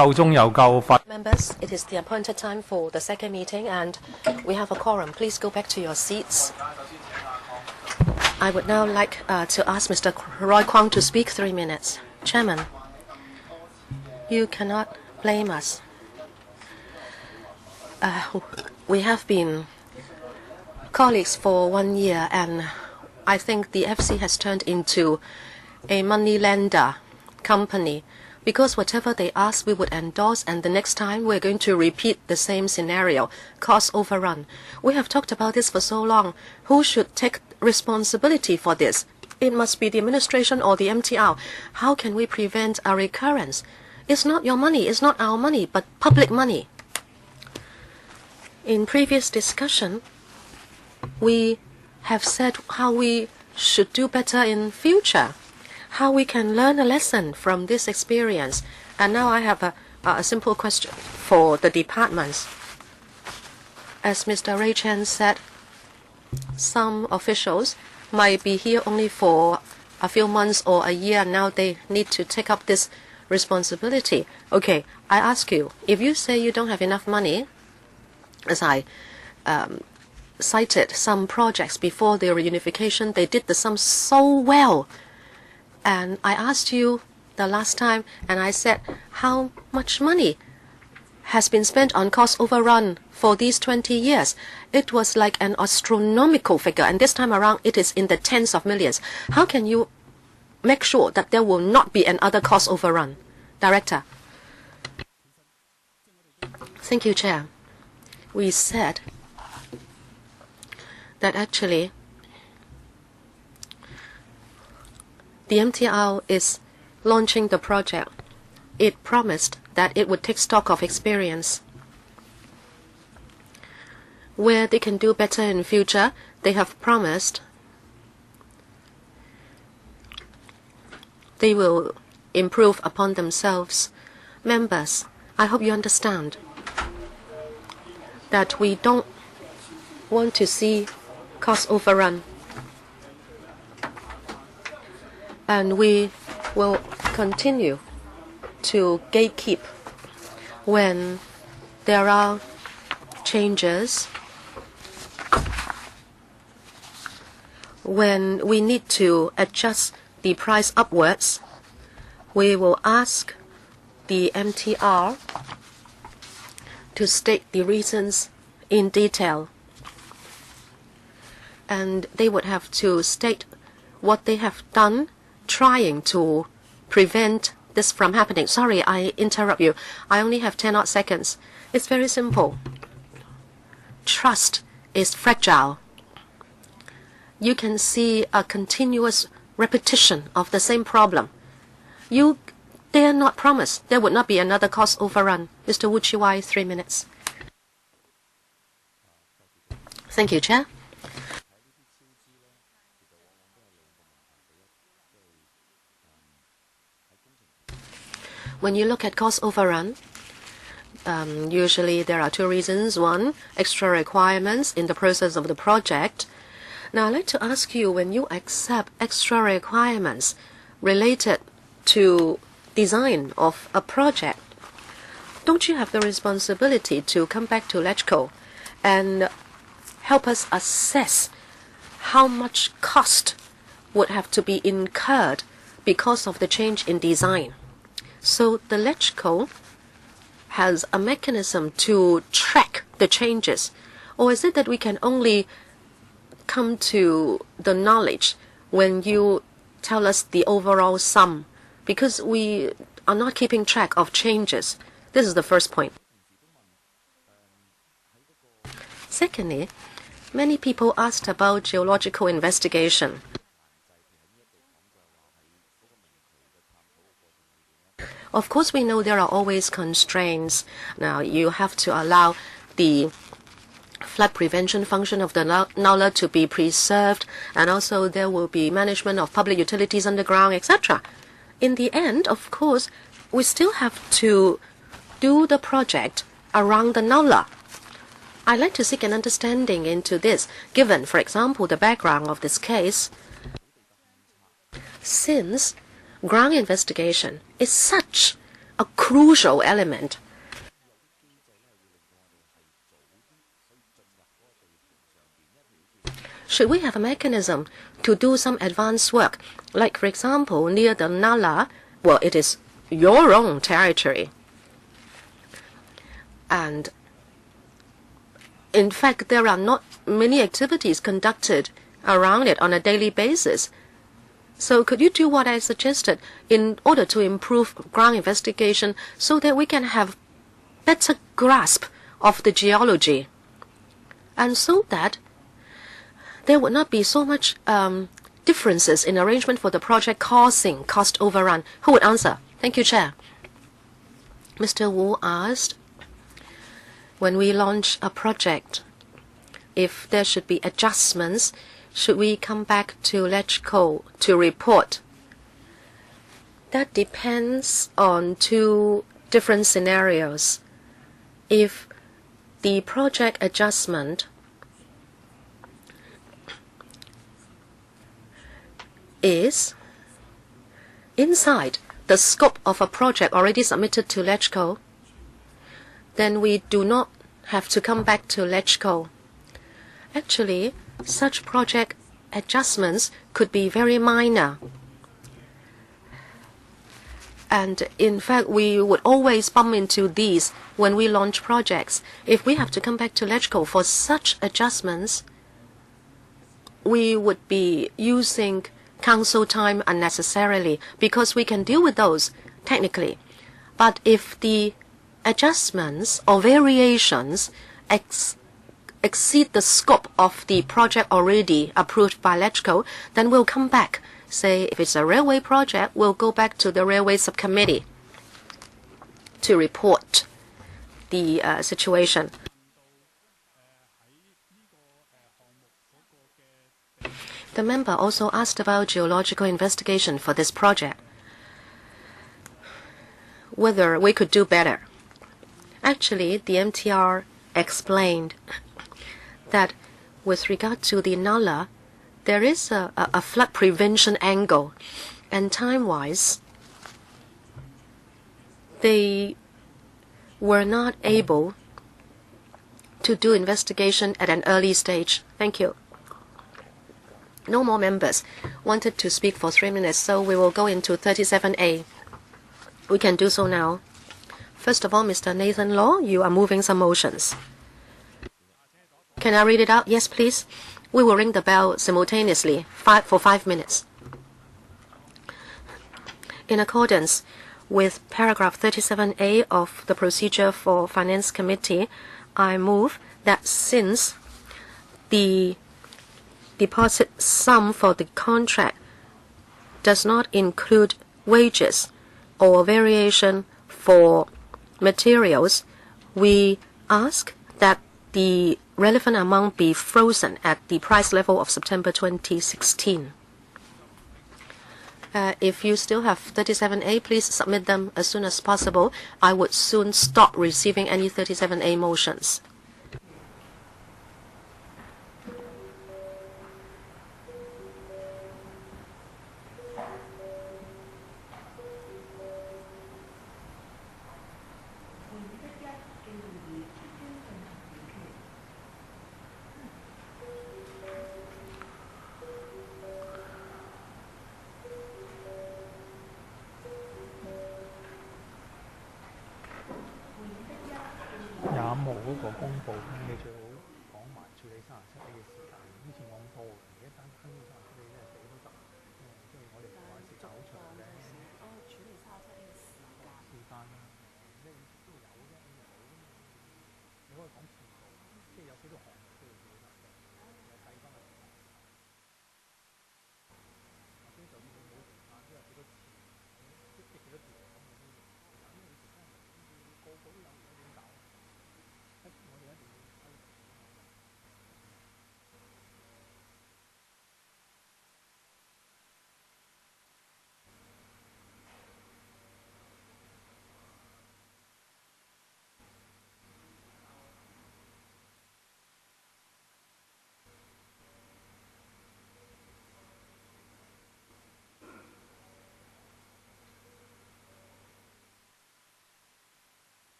Members, it is the appointed time for the second meeting and we have a quorum. Please go back to your seats. I would now like to ask Mr. Roy Kwong to speak 3 minutes. Chairman, you cannot blame us. We have been colleagues for 1 year and I think the FC has turned into a money lender company because whatever they ask we would endorse, and the next time we're going to repeat the same scenario, cost overrun. We have talked about this for so long. Who should take responsibility for this? It must be the administration or the MTR. How can we prevent a recurrence? It's not your money, it's not our money, but public money. In previous discussion, we have said how we should do better in future, how we can learn a lesson from this experience. And now I have a simple question for the departments. As Mr. Ray Chen said, some officials might be here only for a few months or a year. Now they need to take up this responsibility. Okay, I ask you, if you say you don't have enough money, as I cited some projects before the reunification, they did the sum so well. And I asked you the last time, and I said, how much money has been spent on cost overrun for these 20 years? It was like an astronomical figure, and this time around it is in the tens of millions. How can you make sure that there will not be another cost overrun? Director. Thank you, Chair. We said that actually the MTR is launching the project. It promised that it would take stock of experience. Where they can do better in future, they have promised they will improve upon themselves. Members, I hope you understand that we don't want to see cost overrun. And we will continue to gatekeep when there are changes, when we need to adjust the price upwards. We will ask the MTR to state the reasons in detail, and they would have to state what they have done trying to prevent this from happening. Sorry, I interrupt you. I only have 10 odd seconds. It's very simple. Trust is fragile. You can see a continuous repetition of the same problem. You dare not promise there would not be another cost overrun. Mr. Wu Chi-wai, 3 minutes. Thank you, Chair. When you look at cost overrun, usually there are 2 reasons. One, extra requirements in the process of the project. Now, I'd like to ask you, when you accept extra requirements related to design of a project, don't you have the responsibility to come back to LegCo and help us assess how much cost would have to be incurred because of the change in design? So the LegCo has a mechanism to track the changes, or is it that we can only come to the knowledge when you tell us the overall sum, because we are not keeping track of changes? This is the first point. Secondly, many people asked about geological investigation. Of course, we know there are always constraints. Now, you have to allow the flood prevention function of the NAULA to be preserved, and also there will be management of public utilities underground, etc. In the end, of course, we still have to do the project around the NAULA. I'd like to seek an understanding into this, given, for example, the background of this case. Since ground investigation is such a crucial element. Should we have a mechanism to do some advanced work, like for example near the Nala? Well, it is your own territory, and in fact there are not many activities conducted around it on a daily basis. So could you do what I suggested in order to improve ground investigation so that we can have better grasp of the geology, and so that there would not be so much differences in arrangement for the project causing cost overrun? Who would answer? Thank you, Chair. Mr. Wu asked, when we launch a project, if there should be adjustments, should we come back to LegCo to report? That depends on two different scenarios. If the project adjustment is inside the scope of a project already submitted to LegCo, then we do not have to come back to LegCo. Actually, such project adjustments could be very minor. And in fact, we would always bump into these when we launch projects. If we have to come back to LegCo for such adjustments, we would be using council time unnecessarily, because we can deal with those technically. But if the adjustments or variations exceed the scope of the project already approved by LegCo, then we'll come back. Say, if it's a railway project, we'll go back to the railway subcommittee to report the situation. The member also asked about geological investigation for this project, whether we could do better. Actually, the MTR explained that with regard to the Nala, there is a flood prevention angle, and time-wise, they were not able to do investigation at an early stage. Thank you. No more members wanted to speak for 3 minutes, so we will go into 37A. We can do so now. First of all, Mr. Nathan Law, you are moving some motions. Can I read it out? Yes, please. We will ring the bell simultaneously for 5 minutes. In accordance with paragraph 37A of the procedure for Finance Committee, I move that since the deposit sum for the contract does not include wages or variation for materials, we ask that the relevant amount be frozen at the price level of September 2016. If you still have 37A, please submit them as soon as possible. I would soon stop receiving any 37A motions.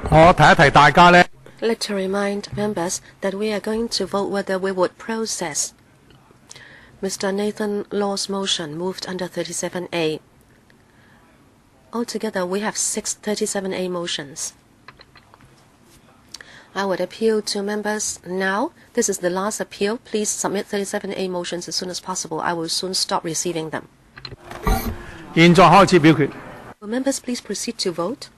我提一提大家呢。I'd like to remind members that we are going to vote whether we would process Mr. Nathan Law's motion moved under 37A. Altogether, we have 6 37A motions. I would appeal to members now. This is the last appeal. Please submit 37A motions as soon as possible. I will soon stop receiving them. 現在開始表決。Will members please proceed to vote?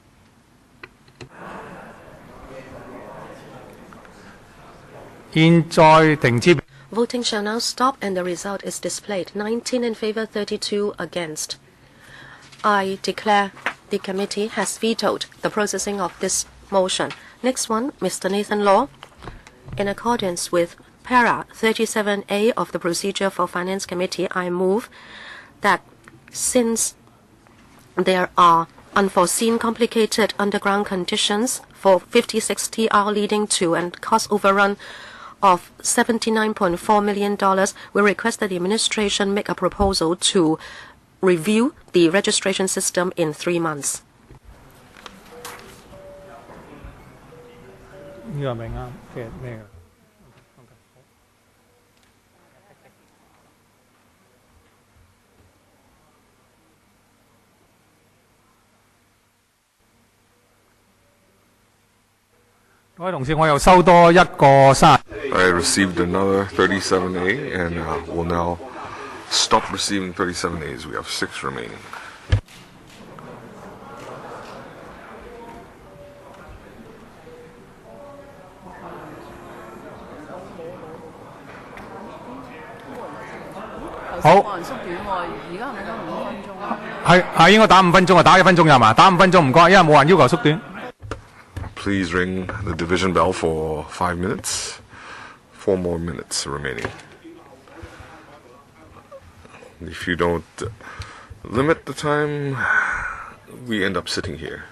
現在停止。 Voting shall now stop and the result is displayed. 19 in favor, 32 against. I declare the committee has vetoed the processing of this motion. Next one, Mr. Nathan Law. In accordance with para 37A of the Procedure for Finance Committee, I move that since there are unforeseen complicated underground conditions for 56TR leading to and cost overrun of $79.4 million, we request that the administration make a proposal to review the registration system in 3 months. 呢個係咪啱嘅咩㗎？各位同事，我又收多一個30。I received another 37A and will now stop receiving 37As. We have 6 remaining.好。係應該打5分鐘啊，打1分鐘係嘛？打5分鐘唔該，因為冇人要求縮短。Please ring the division bell for 5 minutes. 4 more minutes remaining. If you don't limit the time, we end up sitting here.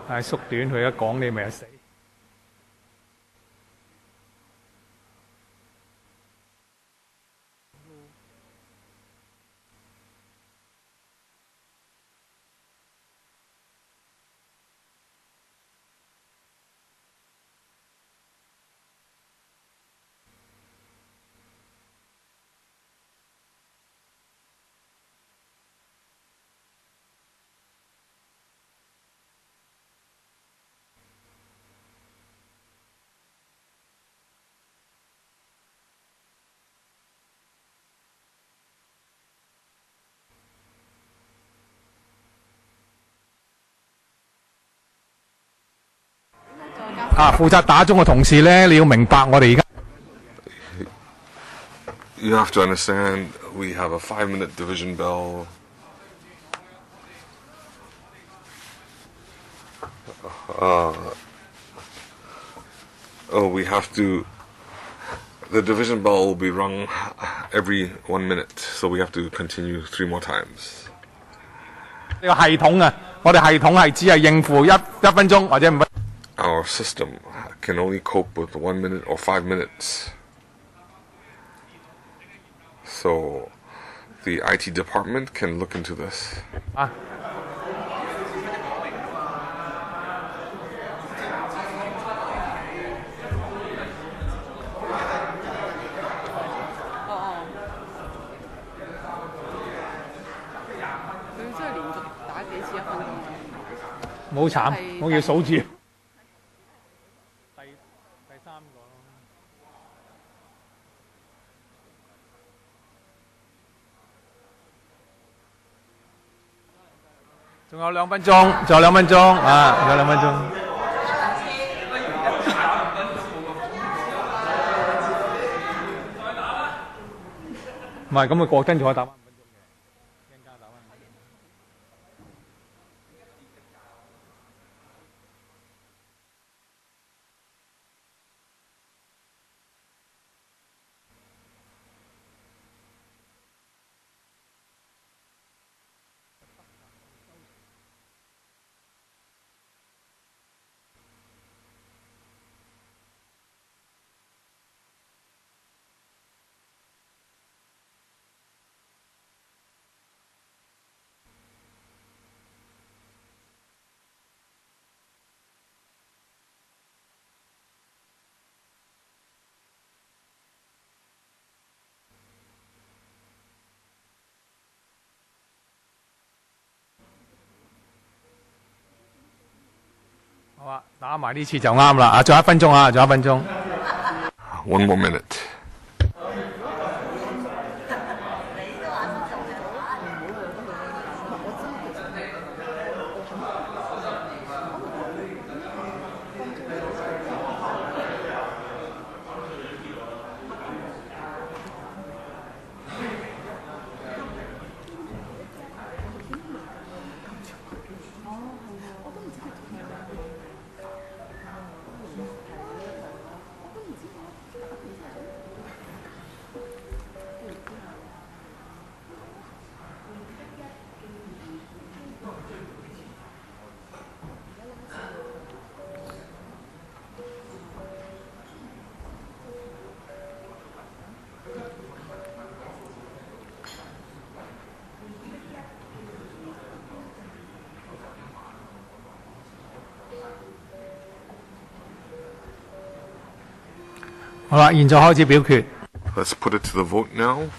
係縮短，佢一講你咪死。負責打鐘嘅同事咧，你要明白我哋而家。You have to understand, we have a 5-minute division bell. We have to. The division bell will be rung every 1 minute, so we have to continue 3 more times. 呢個系統啊，我哋系統係只係應付一分鐘或者5分。Our system can only cope with 1 minute or 5 minutes. So the IT department can look into this. 冇慘，我要數住。仲有2分鐘，仲有2分鐘啊！仲有2分鐘。唔係咁，佢過跟住可以打翻5分鐘嘅，一陣間打翻5分鐘。好啊，打埋呢次就啱啦。仲有1分鐘啊，仲有1分鐘。One more minute. 好啦，現在開始表決。Let's put it to the vote now.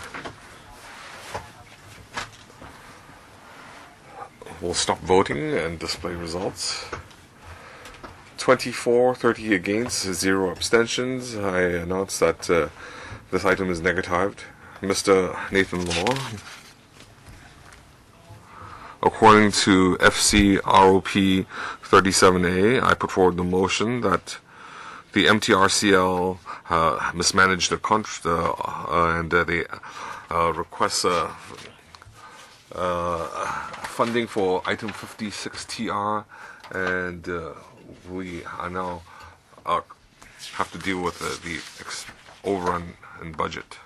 We'll stop voting and display results. 24-30 against, 0 abstentions. I announce that this item is negatived. Mr. Nathan Law, according to FC ROP 37A, I put forward the motion that the MTRCL mismanaged the contract and they request funding for item 56TR, and we are now have to deal with the overrun in budget.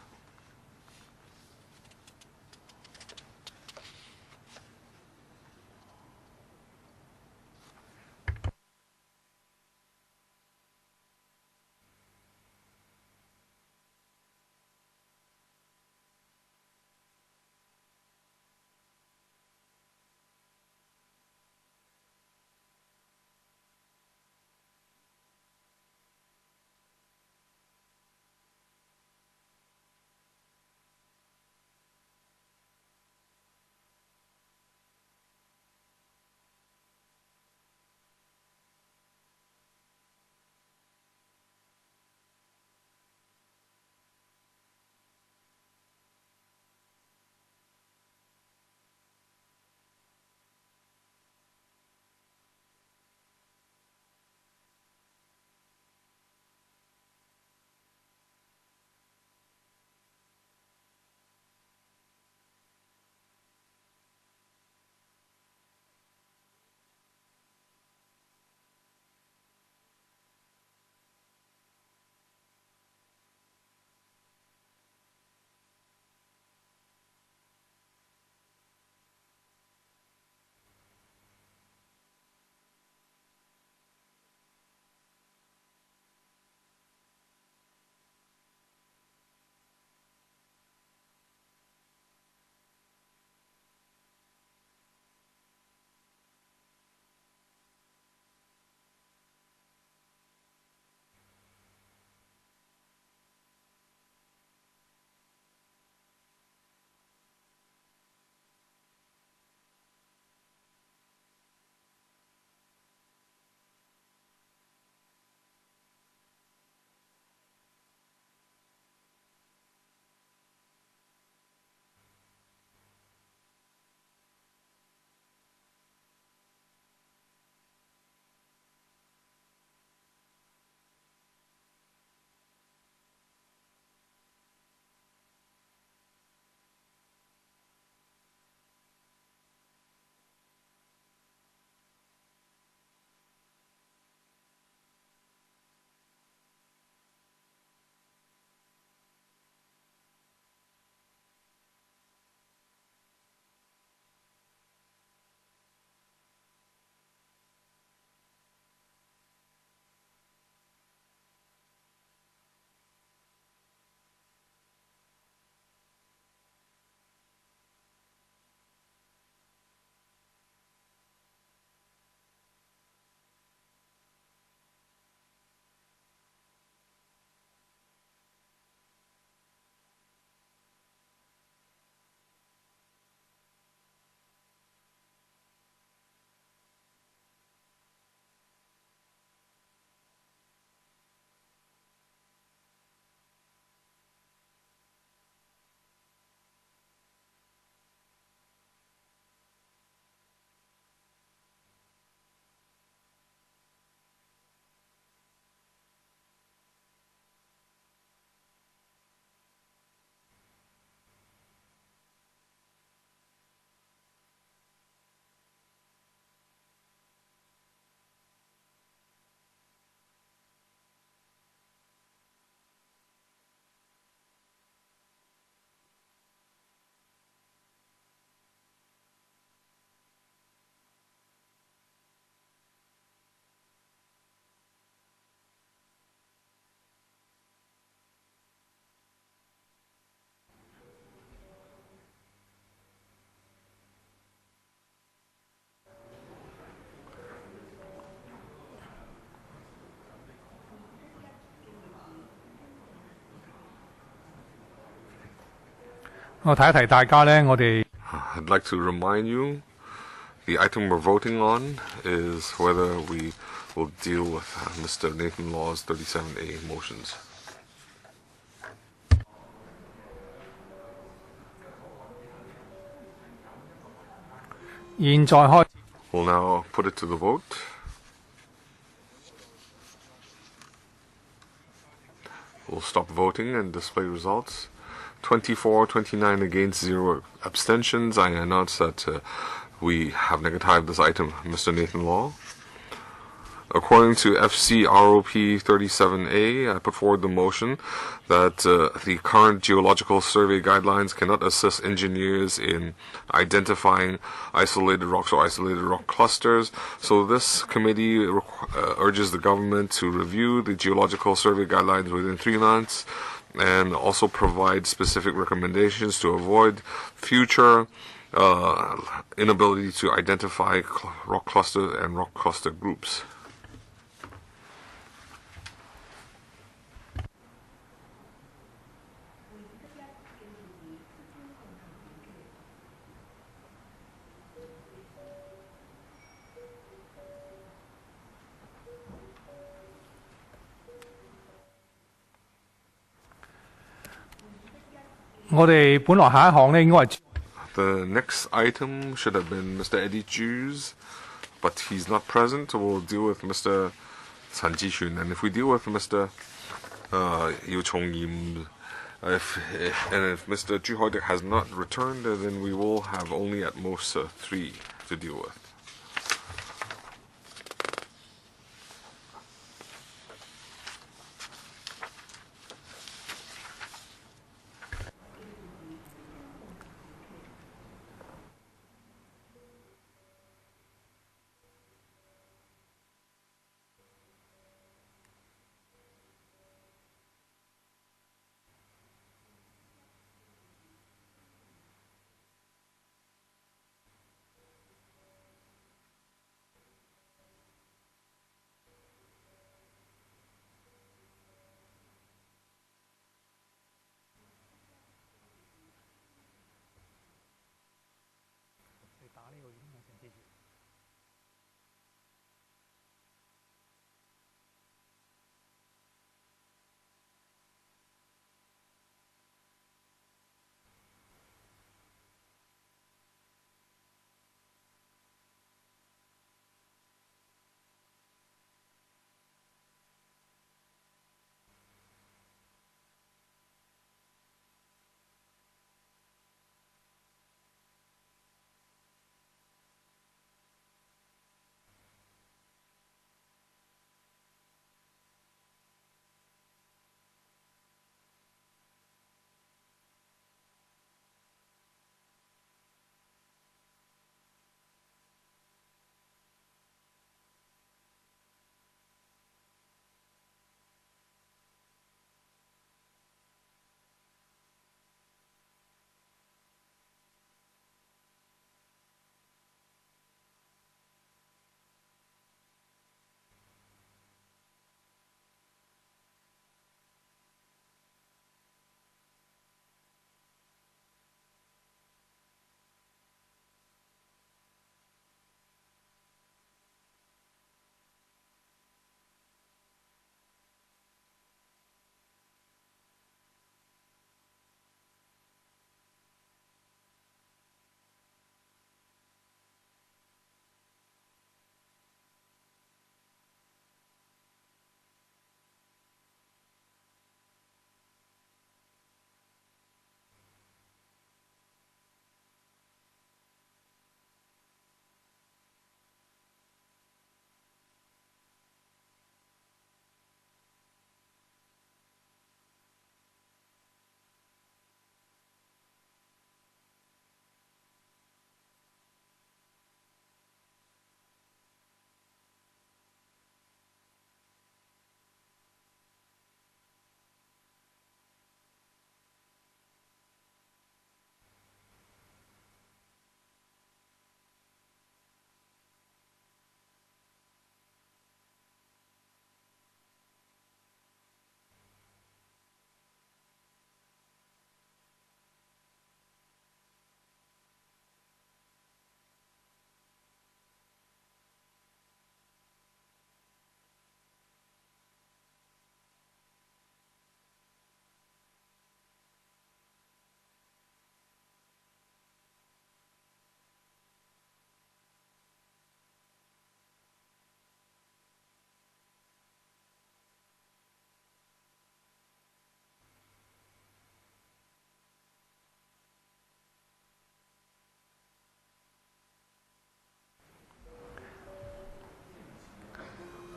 我提一提大家呢，我哋 I'd like to remind you the item we're voting on is whether we will deal with Mr. Nathan Law's 37A motions. 現在開 We'll now put it to the vote. We'll stop voting and display results. 24, 29 against, 0 abstentions. I announce that we have negatived this item, Mr. Nathan Law. According to FCROP 37A, I put forward the motion that the current geological survey guidelines cannot assist engineers in identifying isolated rocks or isolated rock clusters. So this committee urges the government to review the geological survey guidelines within 3 months and also provide specific recommendations to avoid future inability to identify rock clusters and rock cluster groups. The next item should have been Mr. Eddie Chu's, but he's not present. We'll deal with Mr. San Jishun. And if we deal with Mr. Yu Chong Yim, if Mr. Chu Hoidek has not returned, then we will have only at most 3 to deal with.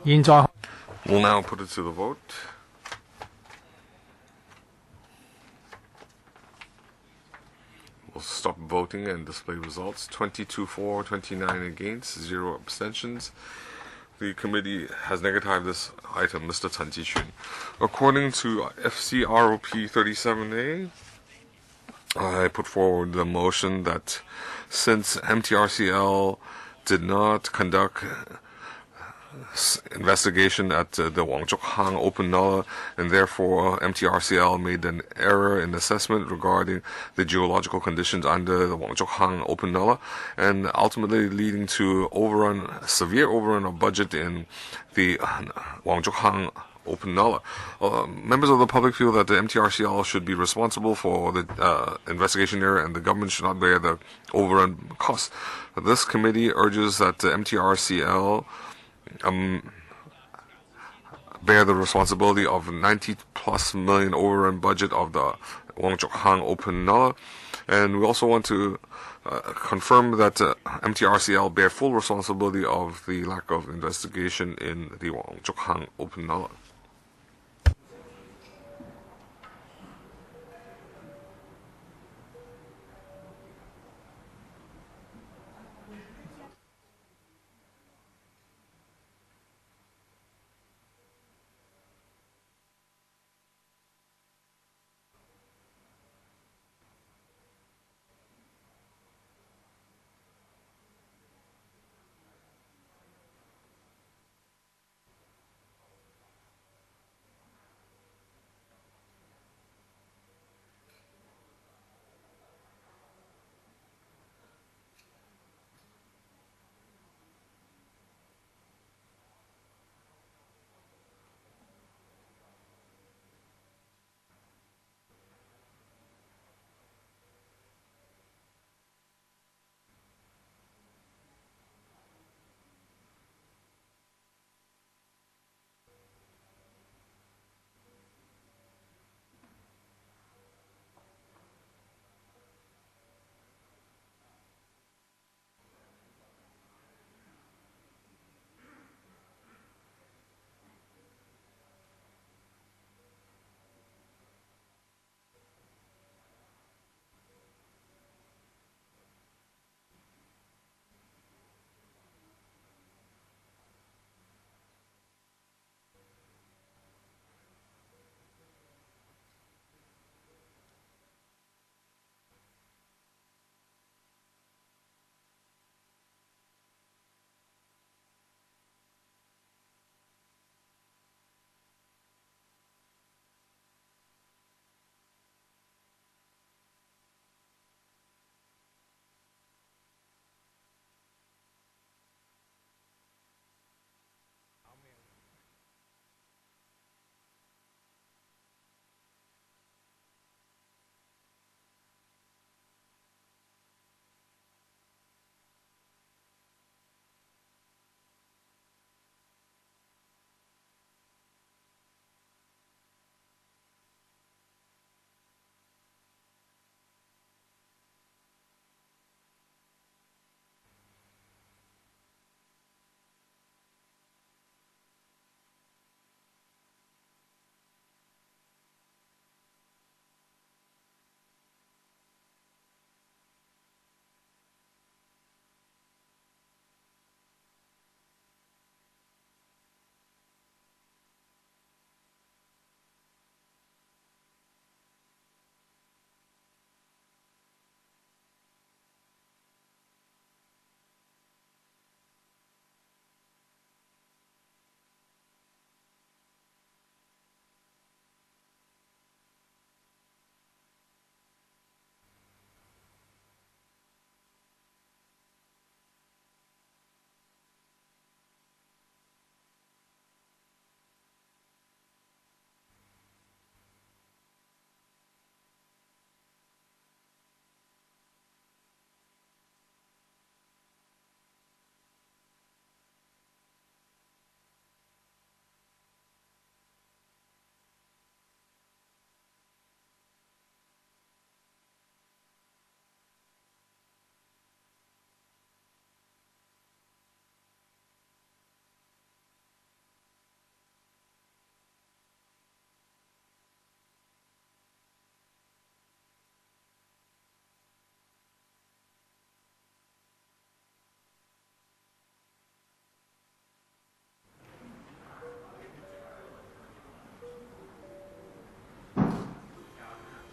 現在 We'll now put it to the vote. We'll stop voting and display results. 22 for, 29 against, 0 abstentions. The committee has negatived this item, Mr. Chen Jiqun. According to FCROP 37A, I put forward the motion that since MTRCL did not conduct investigation at the Wangzhou Hang Open Nulla, and therefore MTRCL made an error in assessment regarding the geological conditions under the Wangzhou Hang Open Nulla, and ultimately leading to severe overrun of budget in the Wangzhou Hang Open Nulla. Members of the public feel that the MTRCL should be responsible for the investigation error, and the government should not bear the overrun costs. This committee urges that the MTRCL bear the responsibility of 90+ million overrun budget of the Wangzhou Hang Open Nulla, and we also want to confirm that MTRCL bear full responsibility of the lack of investigation in the Wangzhou Hang Open Nulla.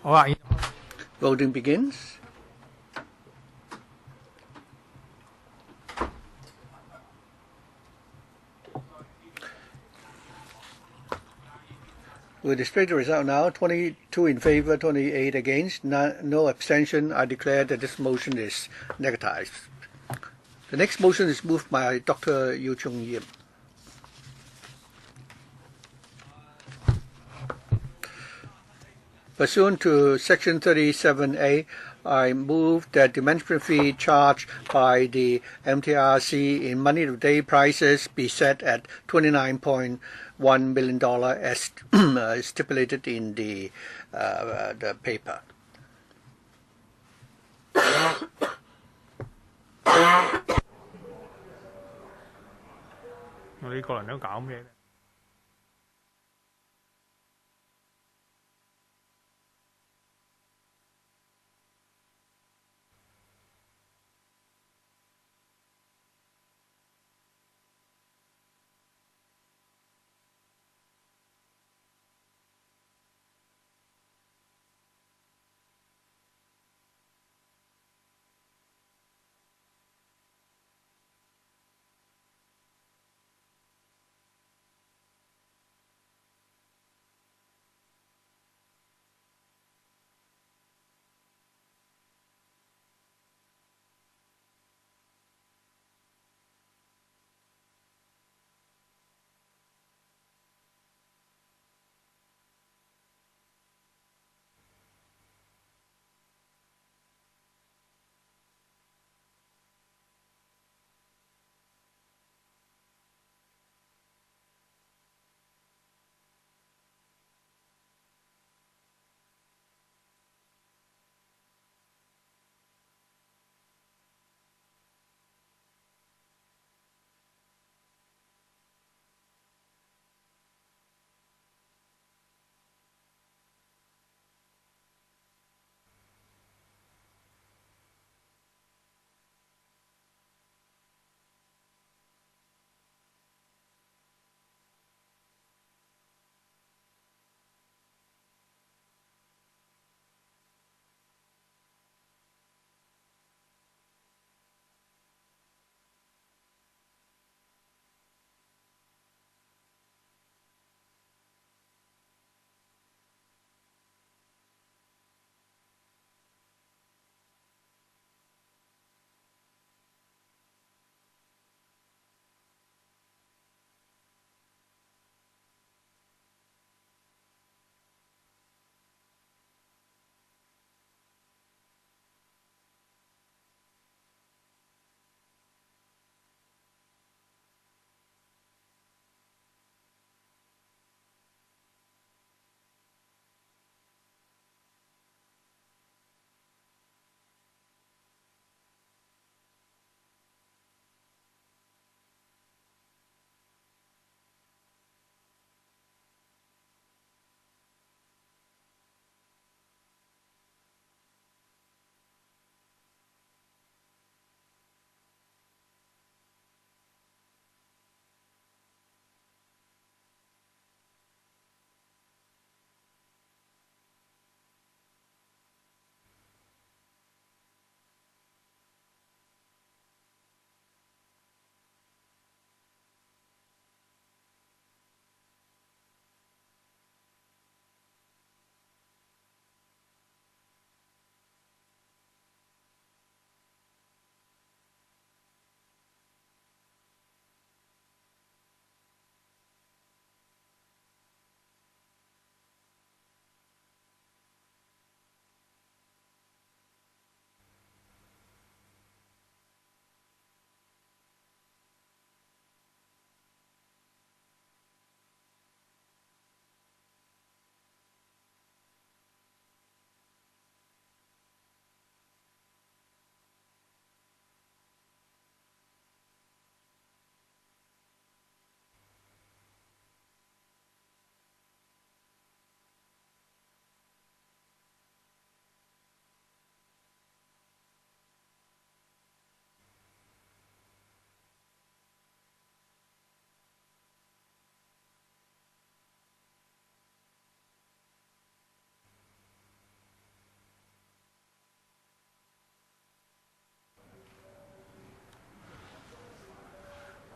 好啊， Voting begins. We'll display the result now. 22 in favor, 28 against, no abstention. I declare that this motion is negatived. The next motion is moved by Dr. Yu Chung Yim. Pursuant to Section 37A, I move that the management fee charged by the MTRC in money-to-day prices be set at $29.1 million as stipulated in the paper. 我哋個人都搞咩？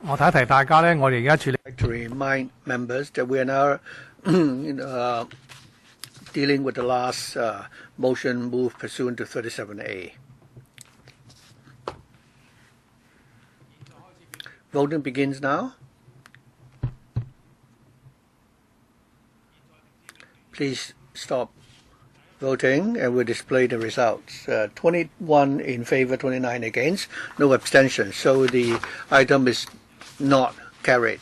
我提一提大家咧，我哋而家處理 like to remind members that we are now dealing with the last motion moved pursuant to 37A. Voting begins now. Please stop voting and we'll display the results. 21 in favor, 29 against, no abstention. So the item is not carried.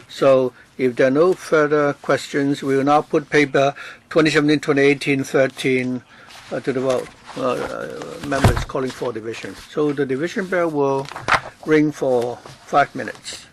So if there are no further questions, we will now put paper 2017, 2018, 13 to the vote. Members calling for division. So the division bell will ring for 5 minutes.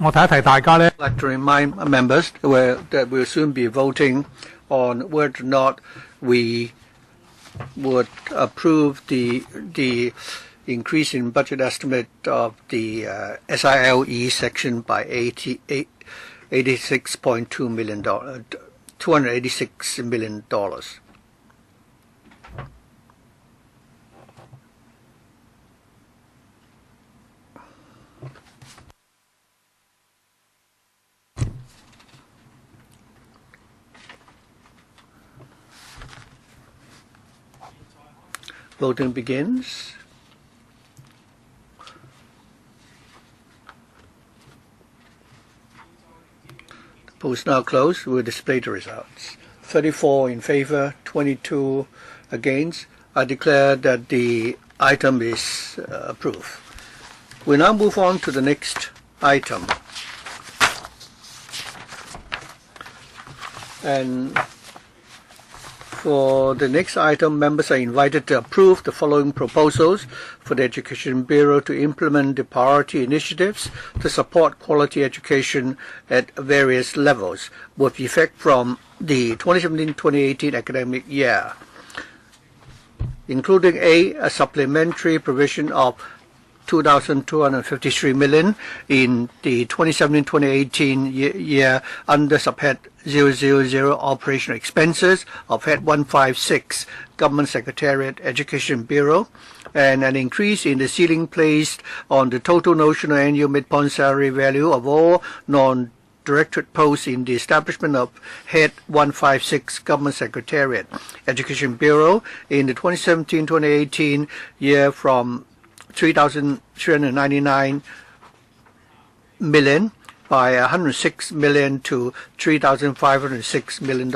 我提一提大家呢， I'd like to remind members that we'll soon be voting on whether or not we would approve the increase in budget estimate of the SILE section by $86.2 million, $286 million. Voting begins. The poll is now closed. We'll display the results. 34 in favor, 22 against. I declare that the item is approved. We now move on to the next item. And for the next item, members are invited to approve the following proposals for the Education Bureau to implement the priority initiatives to support quality education at various levels with effect from the 2017-2018 academic year, including a supplementary provision of $2,253 million in the 2017-2018 year under subhead 000 operational expenses of head 156 Government Secretariat Education Bureau, and an increase in the ceiling placed on the total notional annual midpoint salary value of all non-directorate posts in the establishment of head 156 Government Secretariat Education Bureau in the 2017-2018 year from $3,399 million by $106 million to $3,506 million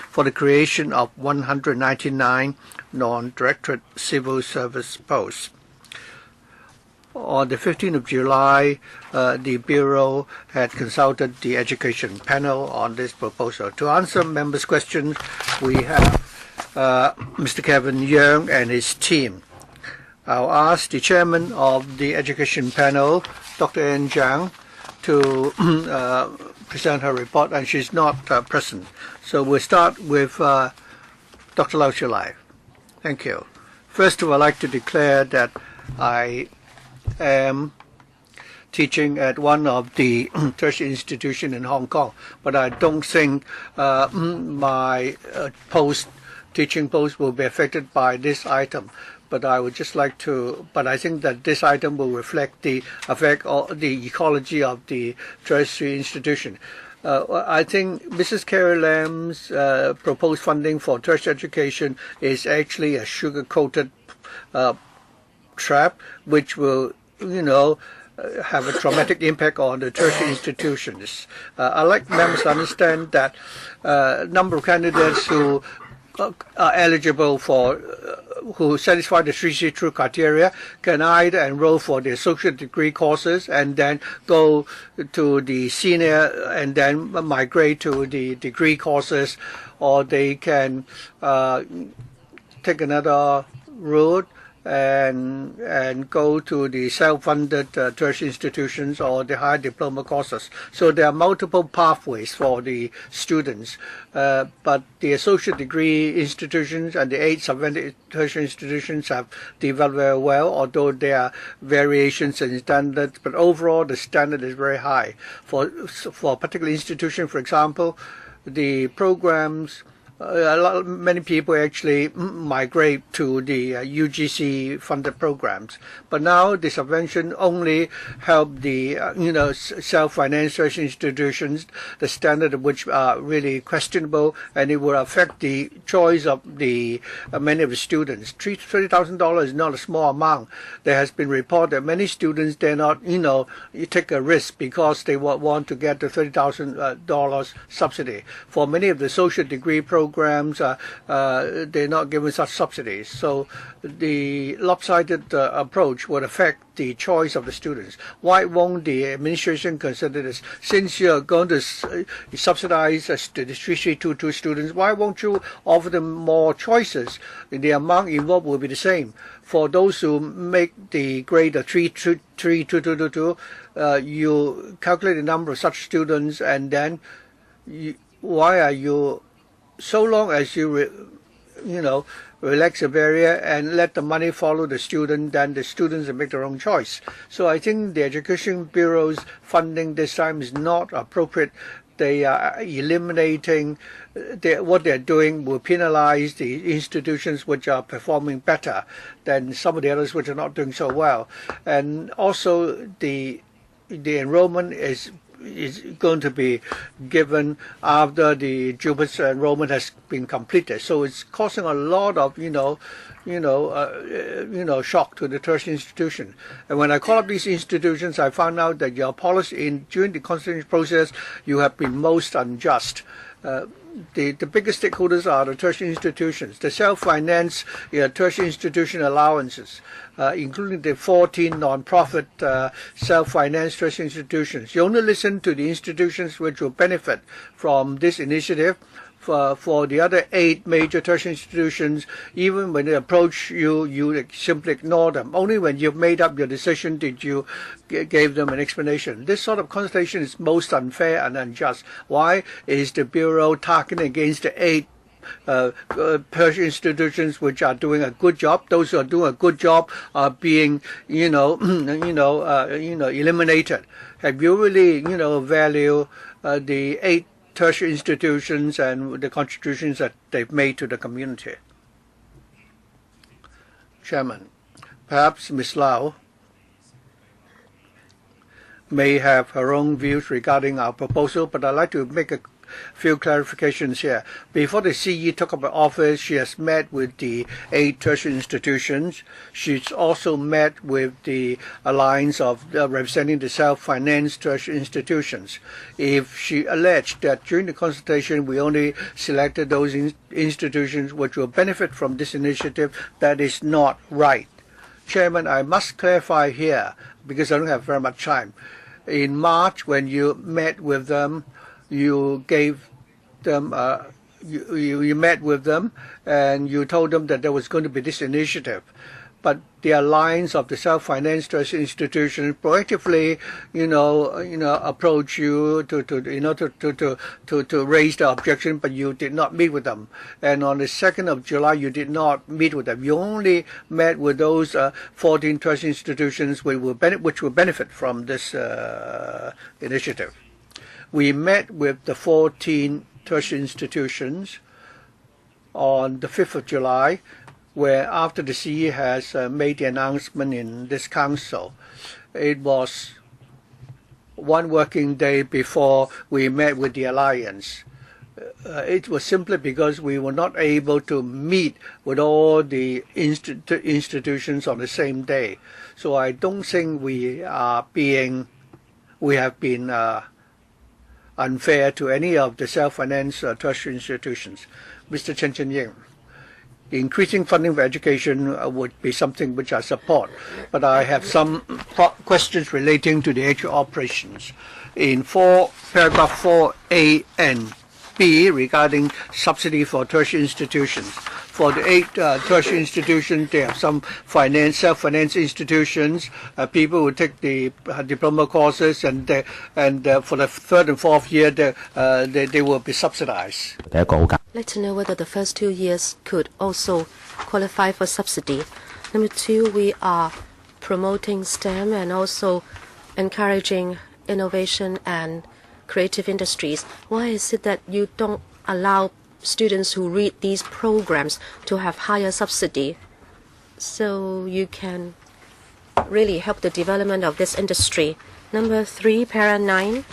for the creation of 199 non-directorate civil service posts. On the 15th of July, the Bureau had consulted the education panel on this proposal. To answer members' questions, we have Mr. Kevin Yeung and his team. I'll ask the chairman of the education panel, Dr. Ann Zhang, to present her report, and she's not present. So we'll start with Dr. Lau Chiu-lai. Thank you. First of all, I'd like to declare that I am teaching at one of the tertiary institutions in Hong Kong, but I don't think my teaching post will be affected by this item. But I would just like to, but I think that this item will reflect the effect of the ecology of the tertiary institution. I think Mrs. Carrie Lam's proposed funding for tertiary education is actually a sugar-coated trap, which will, have a traumatic impact on the tertiary institutions. I'd like members to understand that number of candidates who are eligible for who satisfy the 3C2 criteria can either enroll for the associate degree courses and then go to the senior and then migrate to the degree courses, or they can take another route and go to the self-funded tertiary institutions or the higher diploma courses. So there are multiple pathways for the students, but the associate degree institutions and the 8 subvented tertiary institutions have developed very well, although there are variations in standards, but overall the standard is very high. For a particular institution, for example, the programs, many people actually migrate to the UGC funded programs, but now the subvention only help the self-financed institutions, the standard of which are really questionable, and it will affect the choice of the many of the students. $30,000 is not a small amount. There has been reported that many students, they're not, you take a risk because they want to get the $30,000 subsidy. For many of the social degree programs, programs, they're not given such subsidies. So the lopsided approach would affect the choice of the students. Why won't the administration consider this? Since you're going to subsidize the 322 students, why won't you offer them more choices? The amount involved will be the same. For those who make the grade of 322, you calculate the number of such students, and then why are you, so long as you relax the barrier and let the money follow the student, then the students will make their own choice. So I think the Education Bureau's funding this time is not appropriate. They are eliminating, what they're doing will penalize the institutions which are performing better than some of the others which are not doing so well. And also the enrollment is going to be given after the Jupiter's enrollment has been completed. So it's causing a lot of shock to the tertiary institution. And when I call up these institutions, I found out that your policy during the constitution process, you have been most unjust. The biggest stakeholders are the tertiary institutions, the self-finance tertiary institution allowances, including the 14 non-profit self-finance tertiary institutions. You only listen to the institutions which will benefit from this initiative. For the other 8 major tertiary institutions, even when they approach you, you simply ignore them. Only when you've made up your decision did you give them an explanation. This sort of consultation is most unfair and unjust. Why is the Bureau targeting against the 8 tertiary institutions which are doing a good job? Those who are doing a good job are being, eliminated. Have you really, value the 8 tertiary institutions and the contributions that they've made to the community? Chairman, perhaps Ms. Lau may have her own views regarding our proposal, but I'd like to make a few clarifications here. Before the CE took up office, she has met with the 8 tertiary institutions. She's also met with the alliance of representing the self-financed tertiary institutions. If she alleged that during the consultation we only selected those institutions which will benefit from this initiative, that is not right. Chairman, I must clarify here, because I don't have very much time. In March, when you met with them, you gave them, you met with them and you told them that there was going to be this initiative. But the alliance of the self-financed institutions proactively, approach you to raise the objection, but you did not meet with them. And on the 2nd of July, you did not meet with them. You only met with those 14 tertiary institutions which will benefit from this initiative. We met with the 14 tertiary institutions on the 5th of July, where after the CE has made the announcement in this council, it was one working day before we met with the alliance. It was simply because we were not able to meet with all the institutions on the same day. So I don't think we have been unfair to any of the self-financed tertiary institutions. Mr. Chen Chen-ying, increasing funding for education would be something which I support, but I have some questions relating to the actual operations. In paragraph 4A and B regarding subsidy for tertiary institutions. For the 8 tertiary institutions, they have some self-finance institutions. People who take the diploma courses, and for the 3rd and 4th year, they will be subsidized. I'd like to know whether the first 2 years could also qualify for subsidy. Number 2, we are promoting STEM and also encouraging innovation and creative industries. Why is it that you don't allow students who read these programs to have higher subsidy so you can really help the development of this industry? Number 3, para 9,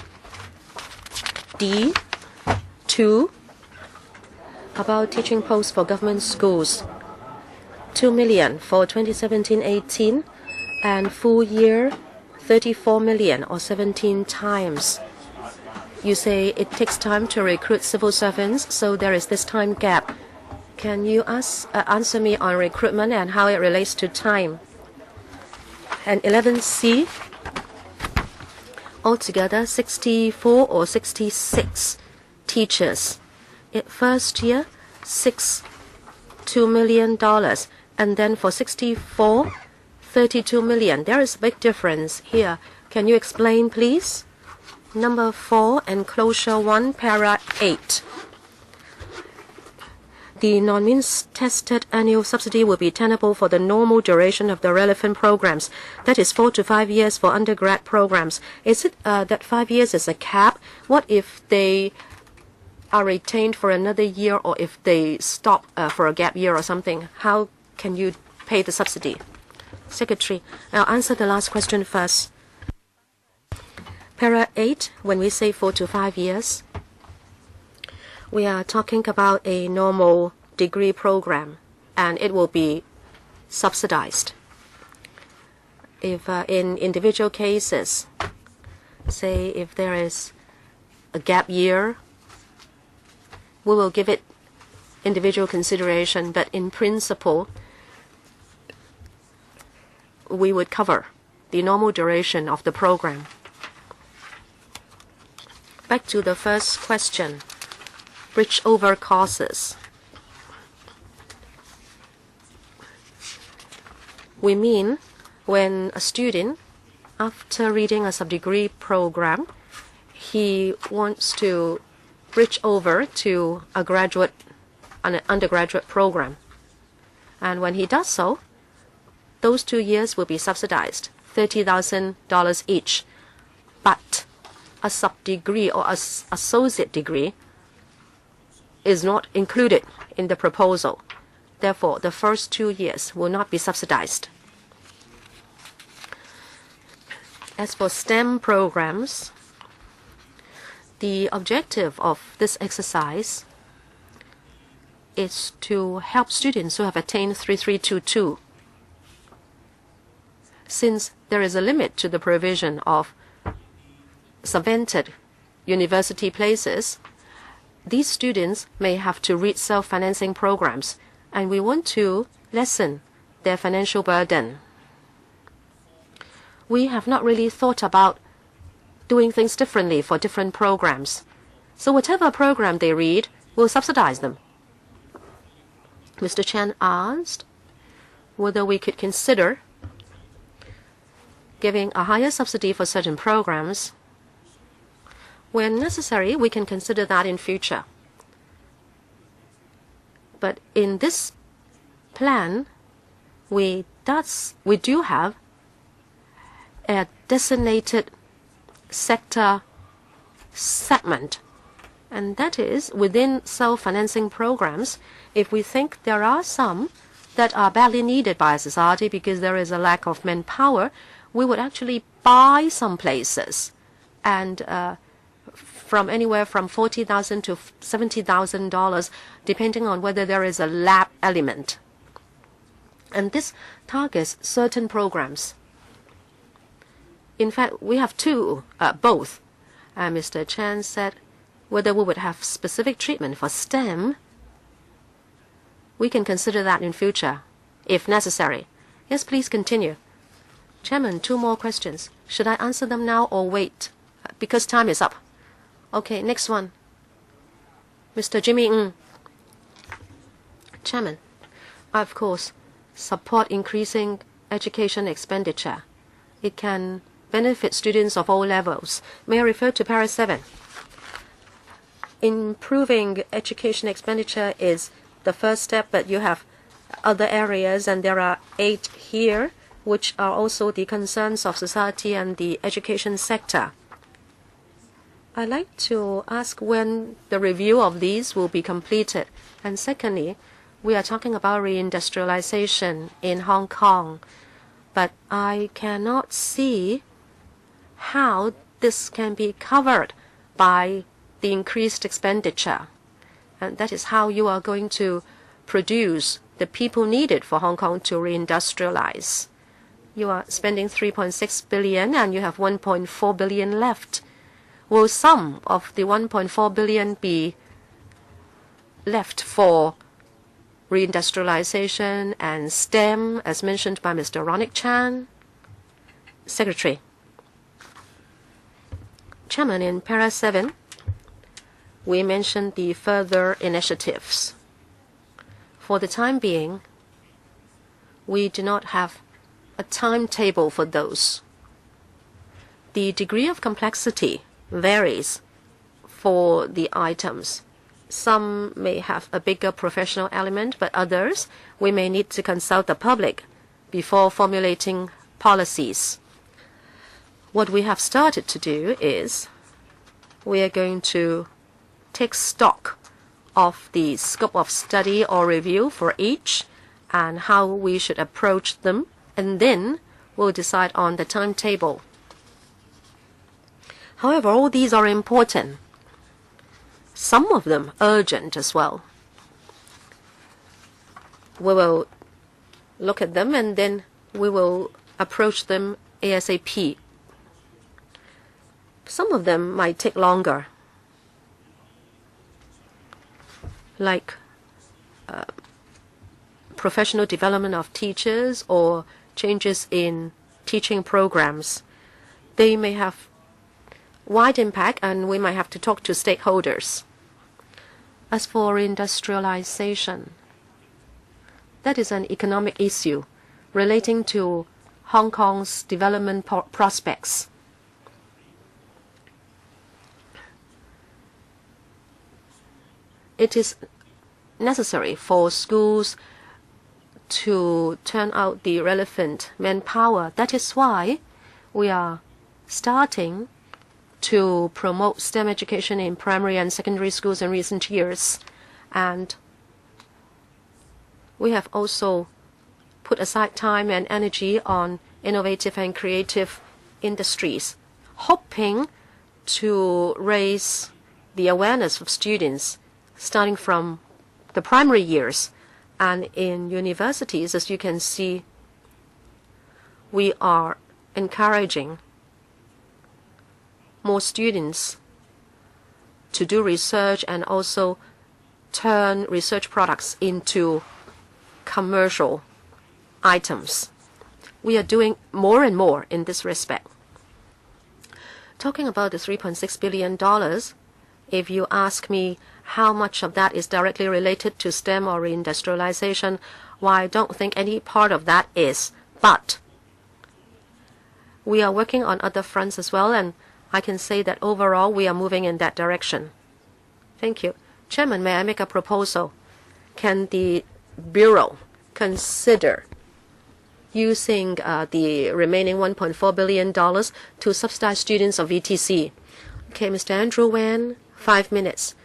D2, about teaching posts for government schools. 2 million for 2017-18 and full year 34 million or 17 times. You say it takes time to recruit civil servants, so there is this time gap. Can you answer me on recruitment and how it relates to time? And 11C, altogether 64 or 66 teachers. First year, $2 million, and then for 64, $32 million. There is a big difference here. Can you explain, please? Number 4, enclosure 1, para 8. The non-means tested annual subsidy will be tenable for the normal duration of the relevant programs. That is 4 to 5 years for undergrad programs. Is it that 5 years is a cap? What if they are retained for another year, or if they stop for a gap year or something? How can you pay the subsidy? Secretary, I'll answer the last question first. Para 8, when we say 4 to 5 years, we are talking about a normal degree program, and it will be subsidized. If in individual cases, say if there is a gap year, we will give it individual consideration, but in principle, we would cover the normal duration of the program. Back to the first question, bridge over courses. We mean when a student, after reading a sub-degree program, he wants to bridge over to an undergraduate program. And when he does so, those 2 years will be subsidized, $30,000 each. But a sub-degree or associate degree is not included in the proposal. Therefore, the first 2 years will not be subsidized. As for STEM programs, the objective of this exercise is to help students who have attained 3322. Since there is a limit to the provision of subvented university places, these students may have to read self-financing programs, and we want to lessen their financial burden. We have not really thought about doing things differently for different programs. So whatever program they read, we'll subsidize them. Mr. Chen asked whether we could consider giving a higher subsidy for certain programs. When necessary, we can consider that in future. But in this plan, we do have a designated sector segment, and that is within self-financing programs. If we think there are some that are badly needed by society because there is a lack of manpower, we would actually buy some places, and from anywhere from $40,000 to $70,000, depending on whether there is a lab element. And this targets certain programs. In fact, we have both. Mr. Chen said whether we would have specific treatment for STEM. We can consider that in future, if necessary. Yes, please continue. Chairman, 2 more questions. Should I answer them now or wait? Because time is up. Okay, next one. Mr. Jimmy Ng. Chairman, I, of course, support increasing education expenditure. It can benefit students of all levels. May I refer to para 7? Improving education expenditure is the first step, but you have other areas, and there are 8 here, which are also the concerns of society and the education sector. I'd like to ask when the review of these will be completed. And secondly, we are talking about reindustrialization in Hong Kong, but I cannot see how this can be covered by the increased expenditure. And that is how you are going to produce the people needed for Hong Kong to reindustrialize. You are spending $3.6 billion and you have $1.4 billion left. Will some of the 1.4 billion be left for reindustrialization and STEM, as mentioned by Mr. Ronick Chan? Secretary. Chairman, in para 7, we mentioned the further initiatives. For the time being, we do not have a timetable for those. The degree of complexity varies for the items. Some may have a bigger professional element, but others, we may need to consult the public before formulating policies. What we have started to do is we are going to take stock of the scope of study or review for each and how we should approach them, and then we'll decide on the timetable. However, all these are important. Some of them urgent as well. We will look at them and then we will approach them ASAP. Some of them might take longer, like professional development of teachers or changes in teaching programs. They may have wide impact and we might have to talk to stakeholders. As for industrialization, that is an economic issue relating to Hong Kong's development prospects. It is necessary for schools to turn out the relevant manpower. That is why we are starting to promote STEM education in primary and secondary schools in recent years. And we have also put aside time and energy on innovative and creative industries, hoping to raise the awareness of students starting from the primary years. And in universities, as you can see, we are encouraging more students to do research and also turn research products into commercial items. We are doing more and more in this respect. Talking about the $3.6 billion, if you ask me how much of that is directly related to STEM or reindustrialization, well, I don't think any part of that is. But we are working on other fronts as well, and I can say that overall we are moving in that direction. Thank you. Chairman, may I make a proposal? Can the Bureau consider using the remaining $1.4 billion to subsidize students of VTC? Okay, Mr. Andrew Wan, 5 minutes.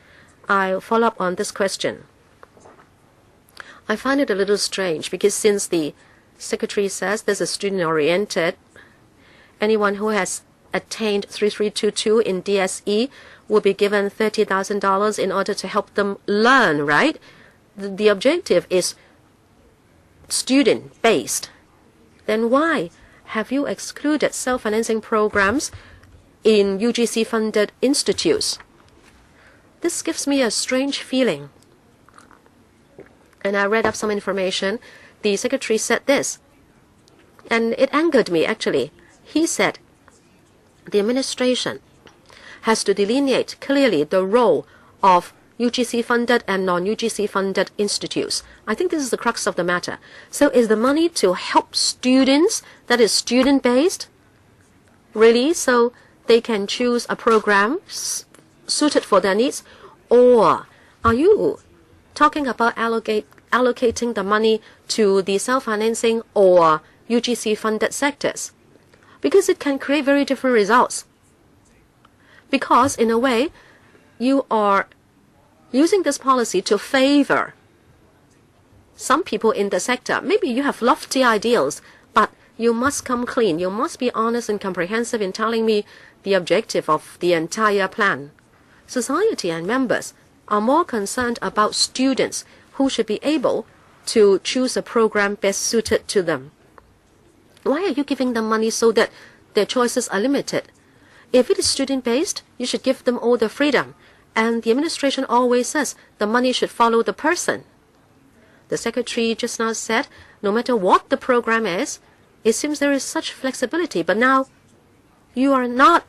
I'll follow up on this question. I find it a little strange because since the Secretary says this is student-oriented, anyone who has attained 3322 in DSE will be given $30,000 in order to help them learn, right? The objective is student-based. Then why have you excluded self-financing programs in UGC-funded institutes? This gives me a strange feeling. And I read up some information. The Secretary said this, and it angered me actually. He said the administration has to delineate clearly the role of UGC-funded and non-UGC-funded institutes. I think this is the crux of the matter. So is the money to help students, that is student-based, really, so they can choose a program suited for their needs? Or are you talking about allocating the money to the self-financing or UGC-funded sectors? Because it can create very different results. Because in a way, you are using this policy to favor some people in the sector. Maybe you have lofty ideals, but you must come clean. You must be honest and comprehensive in telling me the objective of the entire plan. Society and members are more concerned about students who should be able to choose a program best suited to them. Why are you giving them money so that their choices are limited? If it is student-based, you should give them all the freedom. And the administration always says the money should follow the person. The secretary just now said, no matter what the program is, it seems there is such flexibility. But now you are not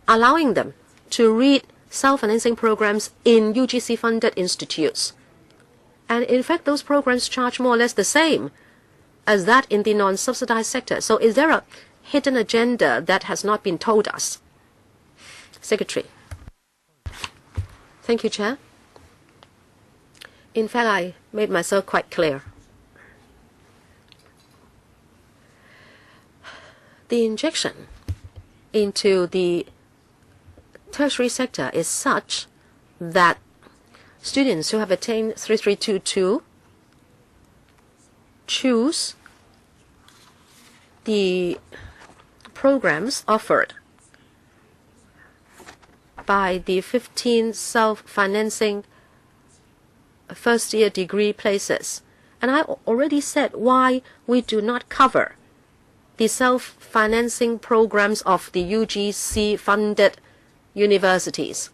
allowing them to read self-financing programs in UGC-funded institutes. And in fact, those programs charge more or less the same as that in the non-subsidized sector. So is there a hidden agenda that has not been told us? Secretary. Thank you, Chair. In fact, I made myself quite clear. The injection into the tertiary sector is such that students who have attained 3322 choose the programs offered by the 15 self-financing first-year degree places. And I already said why we do not cover the self-financing programs of the UGC-funded universities.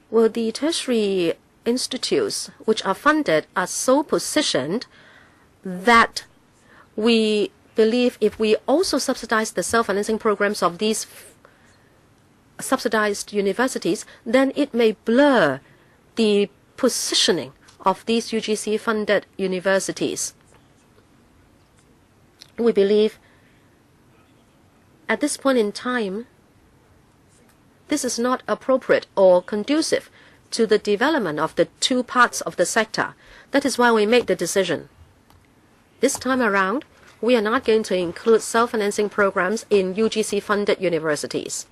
Well, the tertiary institutes which are funded are so positioned that we believe if we also subsidize the self-financing programs of these subsidized universities, then it may blur the positioning of these UGC-funded universities. We believe at this point in time, this is not appropriate or conducive to the development of the two parts of the sector. That is why we made the decision. This time around, we are not going to include self-financing programs in UGC-funded universities.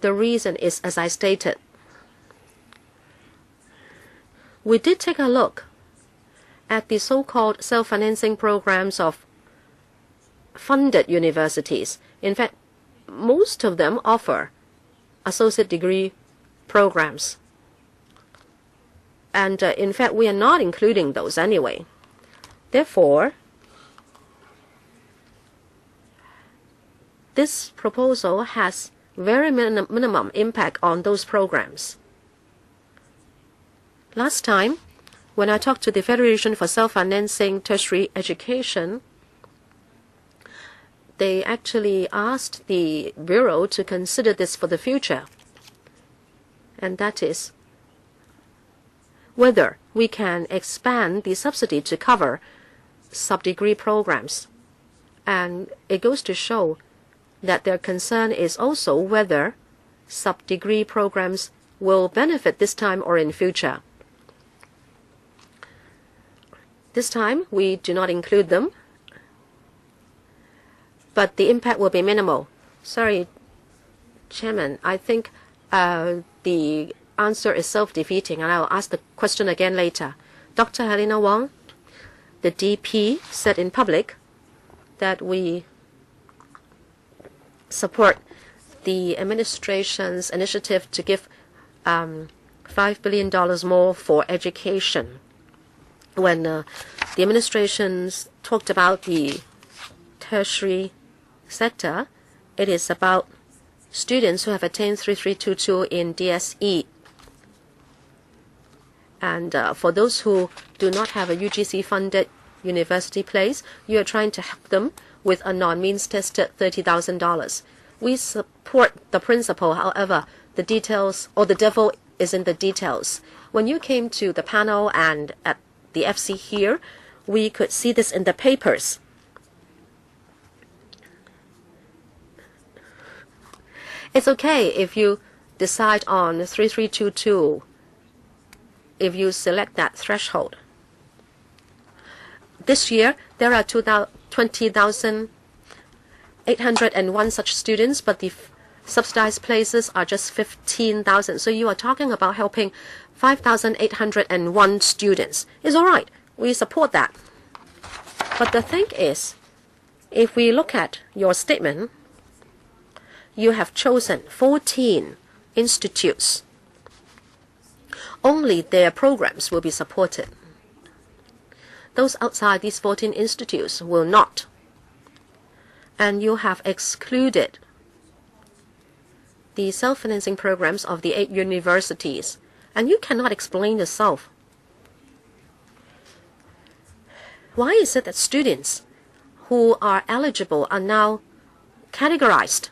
The reason is, as I stated, we did take a look at the so-called self-financing programs of funded universities. In fact, most of them offer associate degree programs. And in fact, we are not including those anyway. Therefore, this proposal has very minimum impact on those programs. Last time, when I talked to the Federation for Self-Financing Tertiary Education, they actually asked the Bureau to consider this for the future. And that is whether we can expand the subsidy to cover sub-degree programs. And it goes to show that their concern is also whether sub-degree programs will benefit this time or in future. This time, we do not include them, but the impact will be minimal. Sorry, Chairman, I think the answer is self-defeating, and I will ask the question again later. Dr. Helena Wong, the DP, said in public that we support the administration's initiative to give $5 billion more for education. When the administration talked about the tertiary sector, it is about students who have attained 3322 in DSE. And for those who do not have a UGC-funded university place, you are trying to help them with a non-means tested $30,000. We support the principle, however, the details, or the devil is in the details. When you came to the panel and at the FC here, we could see this in the papers. It's okay if you decide on 3322, if you select that threshold. This year, there are 20,801 such students, but the subsidized places are just 15,000. So you are talking about helping 5,801 students. It's all right. We support that. But the thing is, if we look at your statement, you have chosen 14 institutes. Only their programs will be supported. Those outside these 14 institutes will not. And you have excluded the self-financing programs of the 8 universities. And you cannot explain yourself. Why is it that students who are eligible are now categorized?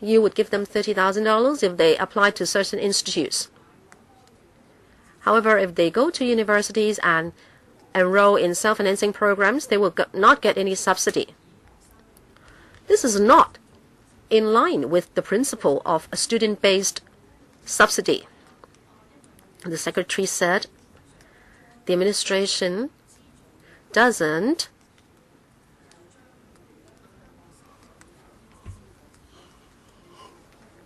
You would give them $30,000 if they apply to certain institutes. However, if they go to universities and enroll in self-financing programs, they will not get any subsidy. This is not in line with the principle of a student-based subsidy. The Secretary said the administration doesn't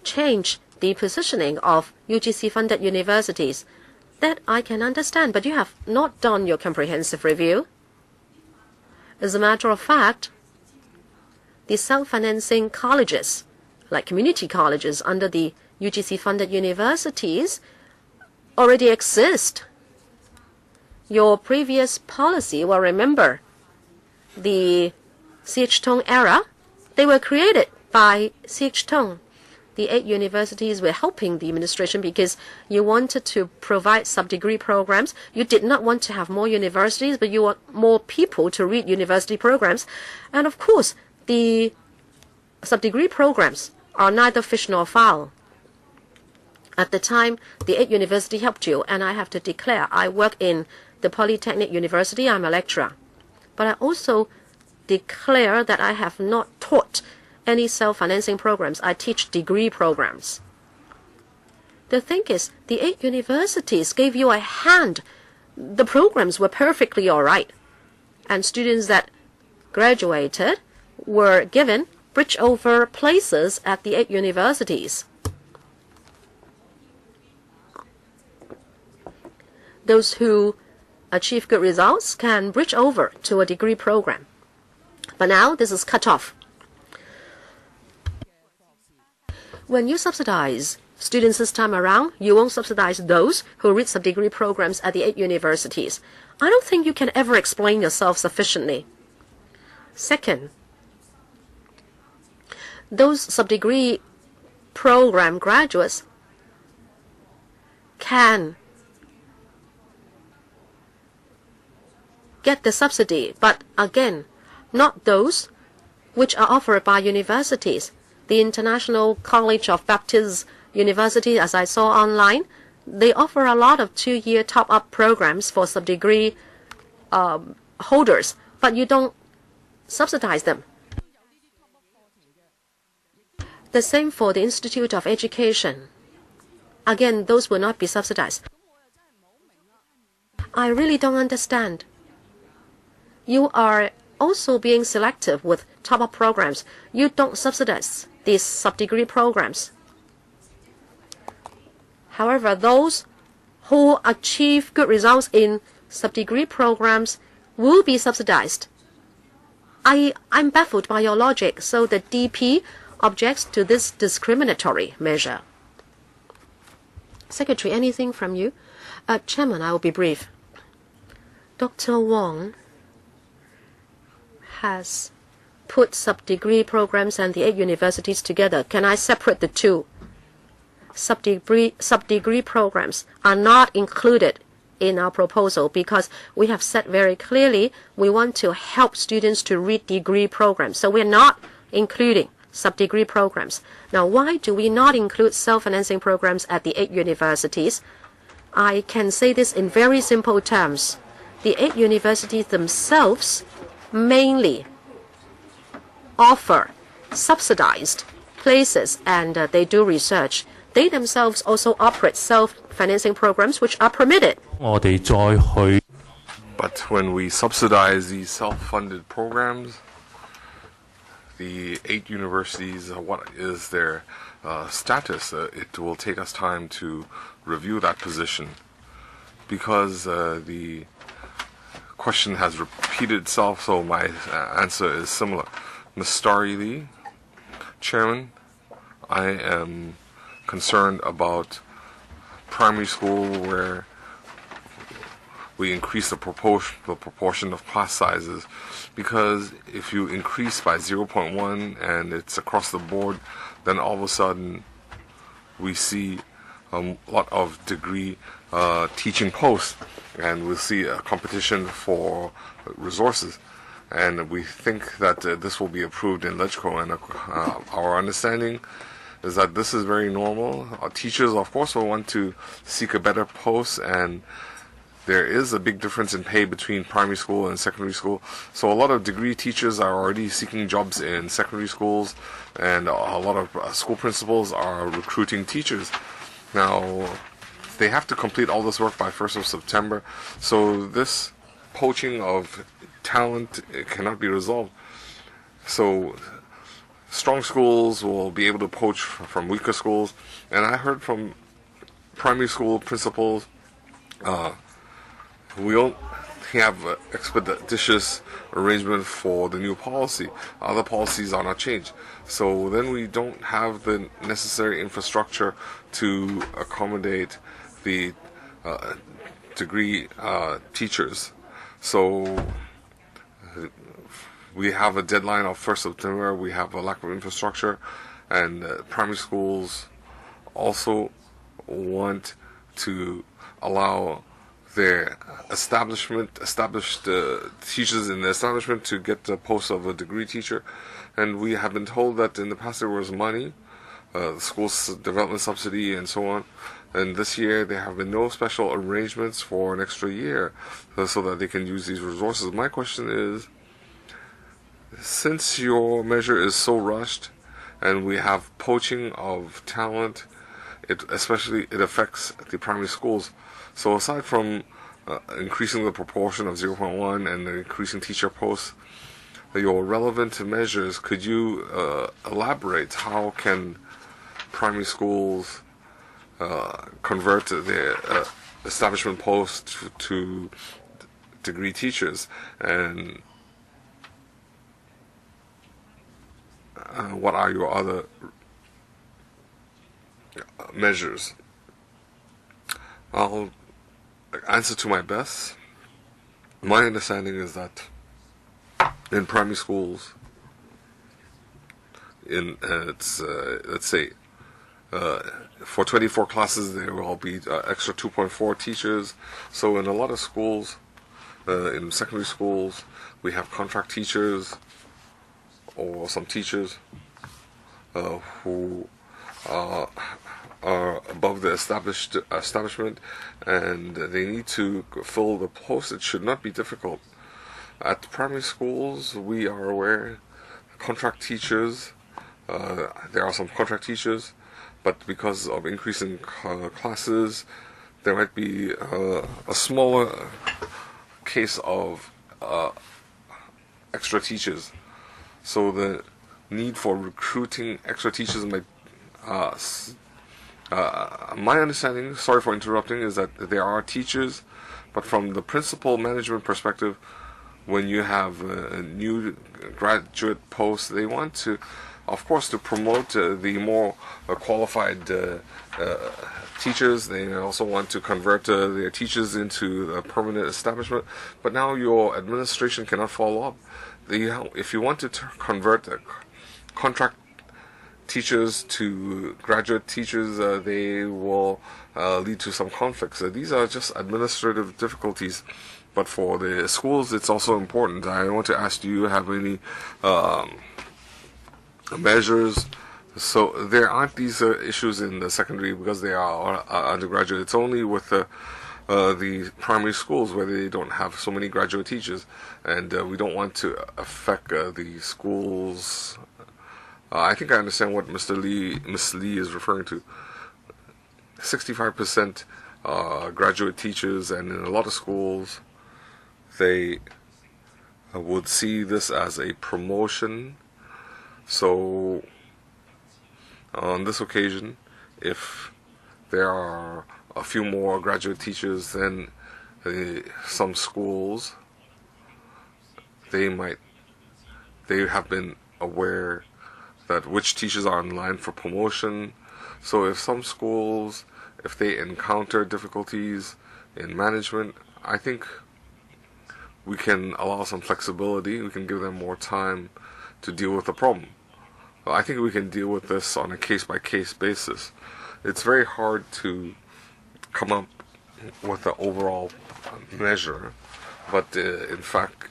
change the positioning of UGC-funded universities. That I can understand, but you have not done your comprehensive review. As a matter of fact, the self-financing colleges, like community colleges under the UGC-funded universities, already exist. Your previous policy, well, remember, the C.H. Tung era, they were created by C.H. Tung. The 8 universities were helping the administration because you wanted to provide sub-degree programs. You did not want to have more universities, but you want more people to read university programs. And of course, the sub-degree programs are neither fish nor fowl. At the time, the 8 university helped you, and I have to declare, I work in the Polytechnic University. I'm a lecturer. But I also declare that I have not taught any self-financing programs. I teach degree programs. The thing is, the 8 universities gave you a hand. The programs were perfectly all right. And students that graduated were given bridge-over places at the 8 universities. Those who achieve good results can bridge over to a degree program. But now this is cut off. When you subsidize students this time around, you won't subsidize those who read sub-degree programs at the 8 universities. I don't think you can ever explain yourself sufficiently. Second, those sub-degree program graduates can get the subsidy, but again, not those which are offered by universities. The International College of Baptist University, as I saw online, they offer a lot of 2-year top-up programs for sub-degree holders, but you don't subsidize them. The same for the Institute of Education. Again, those will not be subsidized. I really don't understand. You are also being selective with top-up programs. You don't subsidize these sub-degree programs. However, those who achieve good results in sub-degree programs will be subsidized. I'm baffled by your logic, so the DP objects to this discriminatory measure. Secretary, anything from you? Chairman, I will be brief. Dr. Wong has put sub-degree programs and the 8 universities together. Can I separate the two? Sub-degree programs are not included in our proposal because we have said very clearly we want to help students to read degree programs. So we're not including sub-degree programs. Now, why do we not include self-financing programs at the 8 universities? I can say this in very simple terms. The 8 universities themselves mainly offer subsidized places and they do research. They themselves also operate self-financing programs which are permitted. But when we subsidize these self-funded programs, the 8 universities, what is their status? It will take us time to review that position because the question has repeated itself, so my answer is similar. Ms. Starry Lee, Chairman, I am concerned about primary school where we increase the proportion of class sizes, because if you increase by 0.1 and it's across the board, then all of a sudden we see a lot of degree teaching posts, and we'll see a competition for resources. And we think that this will be approved in LegCo, and our understanding is that this is very normal. Teachers, of course, will want to seek a better post, and there is a big difference in pay between primary school and secondary school. So a lot of degree teachers are already seeking jobs in secondary schools, and a lot of school principals are recruiting teachers. Now, they have to complete all this work by 1st of September, so this poaching of talent cannot be resolved. So strong schools will be able to poach from weaker schools, and I heard from primary school principals, we don't have an expeditious arrangement for the new policy. Other policies are not changed. So then we don't have the necessary infrastructure to accommodate the degree teachers. So we have a deadline of 1st September. We have a lack of infrastructure, and primary schools also want to allow their established teachers in the establishment to get the post of a degree teacher. And we have been told that in the past there was money, schools development subsidy and so on, and this year there have been no special arrangements for an extra year so that they can use these resources. My question is, since your measure is so rushed and we have poaching of talent, it affects the primary schools. So aside from increasing the proportion of 0.1 and increasing teacher posts, your relevant measures, could you elaborate how can primary schools convert their establishment posts to degree teachers, and what are your other measures? I'll answer to my best. My understanding is that in primary schools, let's say for 24 classes there will be extra 2.4 teachers. So in a lot of schools, in secondary schools, we have contract teachers or some teachers who are above the establishment, and they need to fill the post. It should not be difficult. At primary schools, we are aware contract teachers, there are some contract teachers, but because of increasing classes, there might be a smaller case of extra teachers. So the need for recruiting extra teachers might my understanding, sorry for interrupting, is that there are teachers, but from the principal management perspective, when you have a new graduate post, they want to, of course, to promote the more qualified teachers. They also want to convert their teachers into a permanent establishment. But now your administration cannot follow up. If you want to convert contract teachers to graduate teachers, they will lead to some conflicts. These are just administrative difficulties, but for the schools it's also important. I want to ask, do you have any measures? So there aren't these issues in the secondary because they are undergraduate. It's only with the primary schools where they don't have so many graduate teachers, and we don't want to affect the schools. I think I understand what Ms. Lee is referring to. 65% graduate teachers, and in a lot of schools, they would see this as a promotion. So, on this occasion, if there are a few more graduate teachers than some schools, they have been aware that which teachers are in line for promotion. So if some schools, if they encounter difficulties in management, I think we can allow some flexibility. We can give them more time to deal with the problem. I think we can deal with this on a case-by-case basis. It's very hard to come up with an overall measure, but in fact,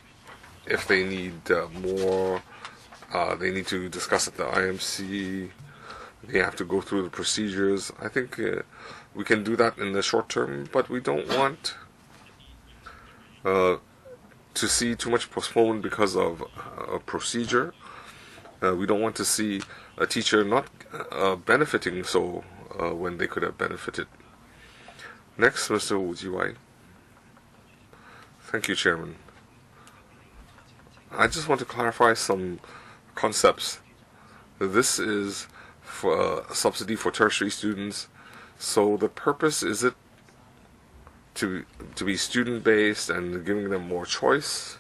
if they need more, they need to discuss at the IMC, they have to go through the procedures. I think we can do that in the short term, but we don't want to see too much postponement because of a procedure. We don't want to see a teacher not benefiting so when they could have benefited. Next, Mr. Wu Jiwai. Thank you, Chairman. I just want to clarify some concepts. This is for a subsidy for tertiary students. So the purpose, is it to be student-based and giving them more choice?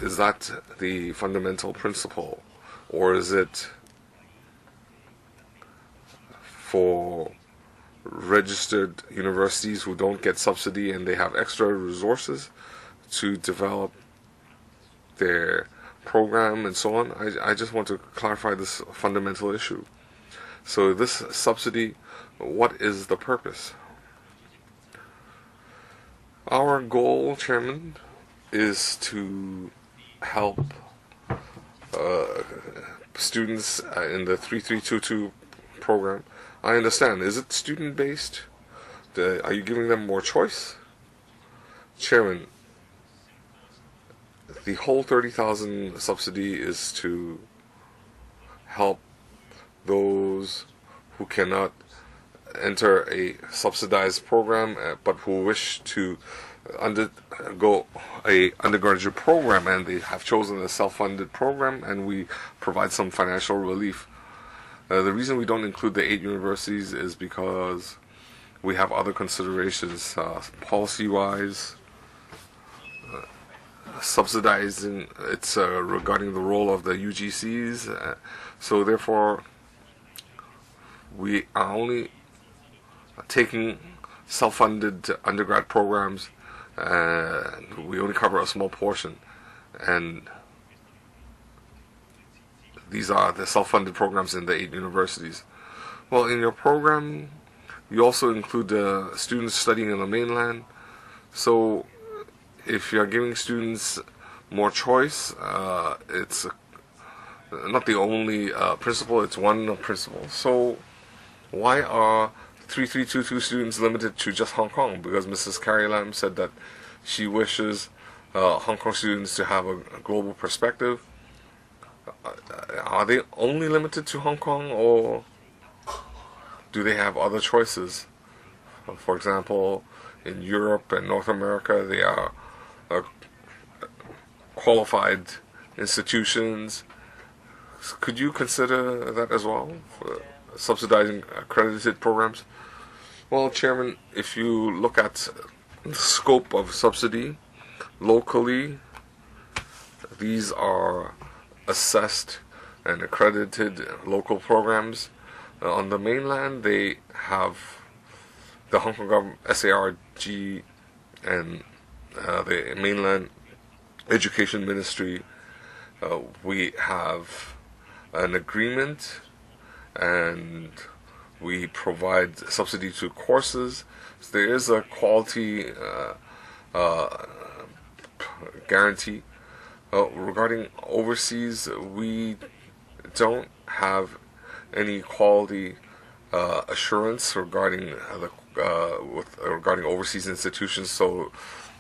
Is that the fundamental principle? Or is it for registered universities who don't get subsidy and they have extra resources to develop their program and so on? I just want to clarify this fundamental issue. So this subsidy, what is the purpose? Our goal, Chairman, is to help students in the 3322 program. I understand. Is it student-based? Are you giving them more choice? Chairman, the whole 30,000 subsidy is to help those who cannot enter a subsidized program but who wish to undergo a undergraduate program, and they have chosen a self-funded program, and we provide some financial relief. The reason we don't include the 8 universities is because we have other considerations, policy-wise, subsidizing. It's regarding the role of the UGCs. So therefore, we are only taking self-funded undergrad programs, and we only cover a small portion. And these are the self-funded programs in the 8 universities. Well, in your program, you also include the students studying in the mainland. So if you're giving students more choice, it's not the only principle, it's one principle. So why are 3322 students limited to just Hong Kong? Because Mrs. Carrie Lam said that she wishes Hong Kong students to have a global perspective. Are they only limited to Hong Kong, or do they have other choices? For example, in Europe and North America, they are qualified institutions. Could you consider that as well, for subsidizing accredited programs? Well, Chairman, if you look at the scope of subsidy locally, these are assessed and accredited local programs. On the mainland, they have the Hong Kong government, SARG, and the mainland education ministry. We have an agreement, and we provide subsidy to courses. So there is a quality guarantee. Regarding overseas, we don't have any quality assurance regarding regarding overseas institutions. So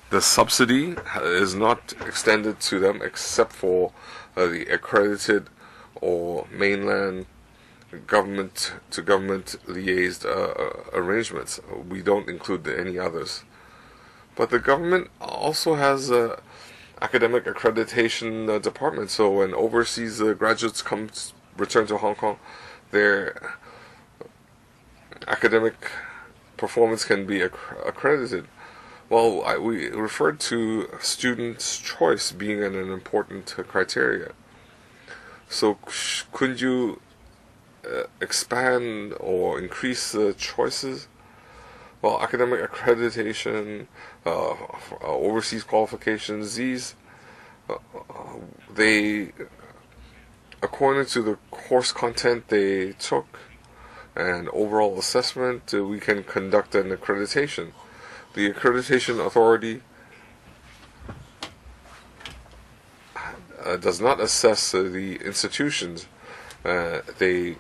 the subsidy is not extended to them except for the accredited or mainland government-to-government liaised arrangements. We don't include any others. But the government also has a academic accreditation department. So when overseas graduates return to Hong Kong, their academic performance can be accredited. Well, we referred to students' choice being an important criteria. So could you expand or increase the choices? Well, academic accreditation, overseas qualifications, these, they, according to the course content they took and overall assessment, we can conduct an accreditation. The accreditation authority does not assess the institutions. They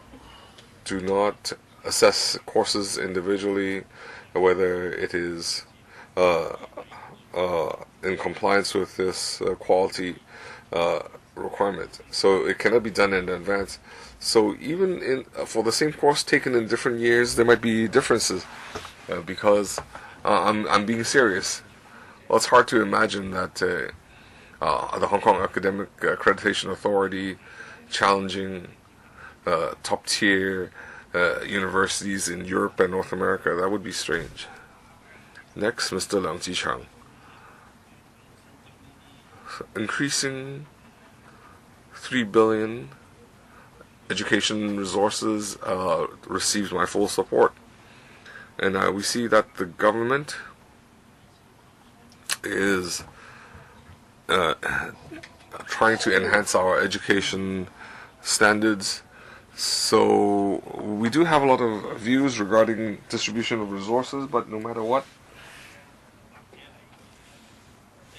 do not assess courses individually, whether it is in compliance with this quality requirement. So it cannot be done in advance. So even for the same course taken in different years, there might be differences because I'm being serious. Well, it's hard to imagine that the Hong Kong Academic Accreditation Authority challenging top tier universities in Europe and North America. That would be strange. Next, Mr. Leung Ji-chang. Increasing 3 billion education resources received my full support. And we see that the government is trying to enhance our education standards. So we do have a lot of views regarding distribution of resources, but no matter what,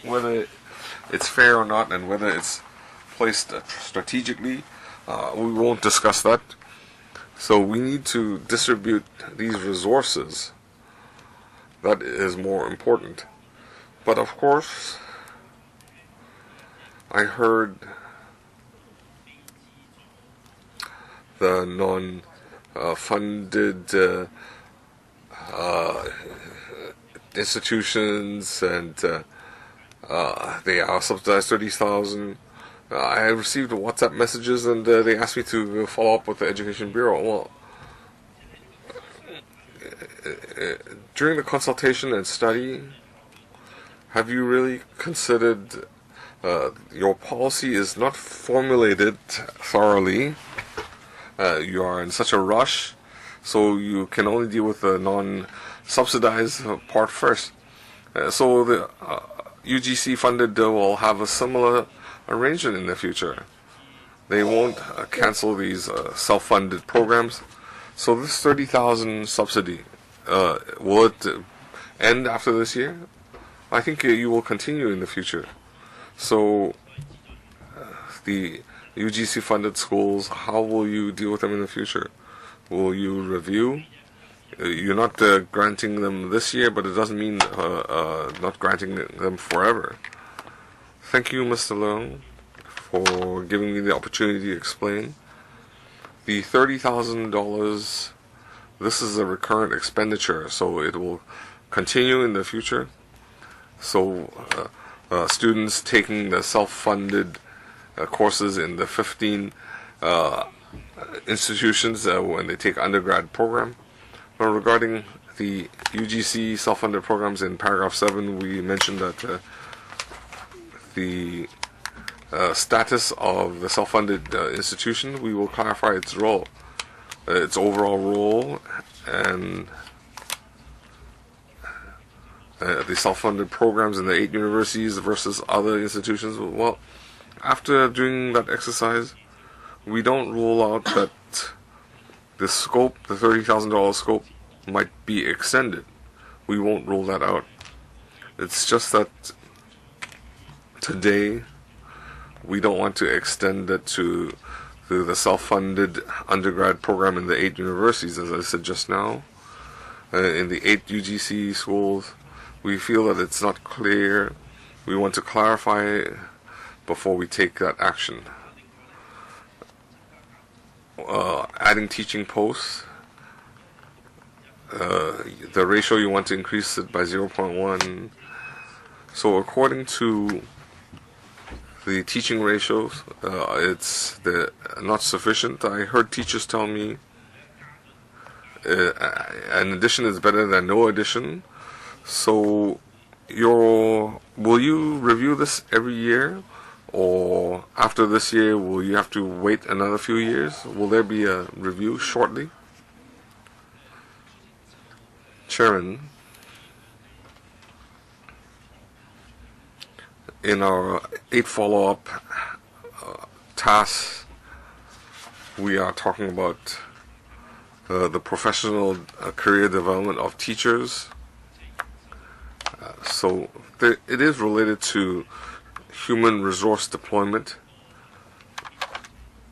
whether it's fair or not and whether it's placed strategically, we won't discuss that. So we need to distribute these resources. That is more important. But of course, I heard the non-funded institutions, and they are subsidized 30,000. I received WhatsApp messages, and they asked me to follow up with the Education Bureau. Well, during the consultation and study, have you really considered your policy is not formulated thoroughly? You are in such a rush, so you can only deal with the non-subsidized part first. So the UGC funded will have a similar arrangement in the future. They won't cancel these self-funded programs. So this 30,000 subsidy, will it end after this year? I think you will continue in the future. So the UGC funded schools, how will you deal with them in the future? Will you review? You're not granting them this year, but it doesn't mean not granting them forever. Thank you, Mr. Leung, for giving me the opportunity to explain. The $30,000, this is a recurrent expenditure, so it will continue in the future. So students taking the self-funded courses in the 15 institutions when they take undergrad program. But regarding the UGC self-funded programs, in paragraph 7, we mentioned that the status of the self-funded institution, we will clarify its role, its overall role, and the self-funded programs in the 8 universities versus other institutions. Well, after doing that exercise, we don't rule out that the scope, the $30,000 scope, might be extended. We won't rule that out. It's just that today we don't want to extend it to the self-funded undergrad program in the 8 universities, as I said just now. In the 8 UGC schools, we feel that it's not clear. We want to clarify before we take that action. Adding teaching posts, the ratio, you want to increase it by 0.1. So according to the teaching ratios, it's not sufficient. I heard teachers tell me an addition is better than no addition. So will you review this every year? Or after this year, will you have to wait another few years? Will there be a review shortly? Chairman, in our 8 follow-up tasks, we are talking about the professional career development of teachers. So it is related to human resource deployment,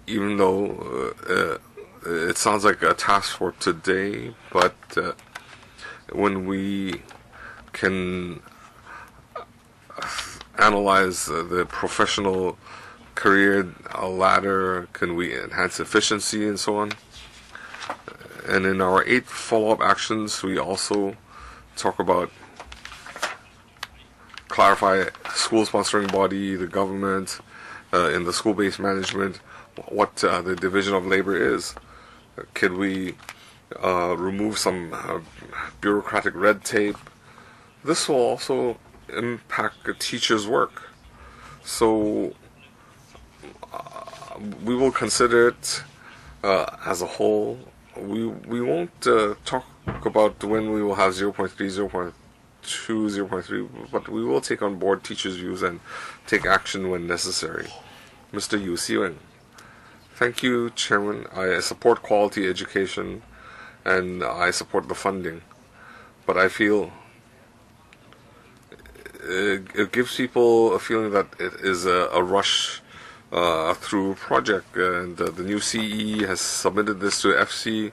even though it sounds like a task for today, but when we can analyze the professional career ladder, can we enhance efficiency and so on. And in our 8 follow-up actions, we also talk about clarify school sponsoring body, the government, in the school-based management, what the division of labor is. Could we remove some bureaucratic red tape? This will also impact the teacher's work. So we will consider it as a whole. We won't talk about when we will have 0.3, 0.2, 0.3, but we will take on board teachers' views and take action when necessary. Mr. Yu Siweng. Thank you, Chairman. I support quality education and I support the funding, but I feel it gives people a feeling that it is a rush through project, and the new CE has submitted this to FC.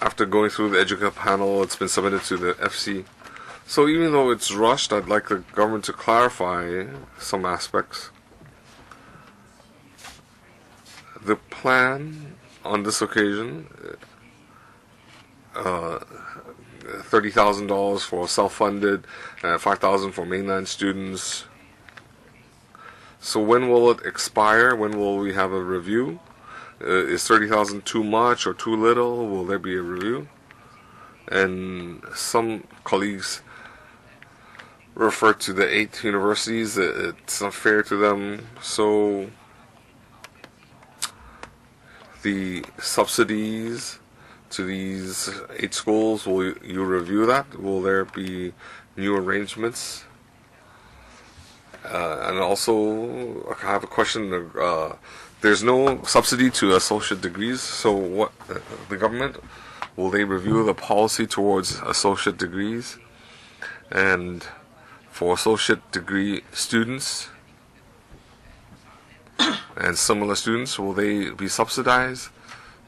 After going through the educational panel, it's been submitted to the FC. So even though it's rushed, I'd like the government to clarify some aspects. The plan on this occasion, $30,000 for self-funded, $5,000 for mainland students. So when will it expire? When will we have a review? Is 30,000 too much or too little? Will there be a review? And some colleagues refer to the 8 universities. It's not fair to them. So the subsidies to these 8 schools, will you review that? Will there be new arrangements? And also, I have a question. There's no subsidy to associate degrees, so what the government, will they review the policy towards associate degrees? And for associate degree students and similar students, will they be subsidized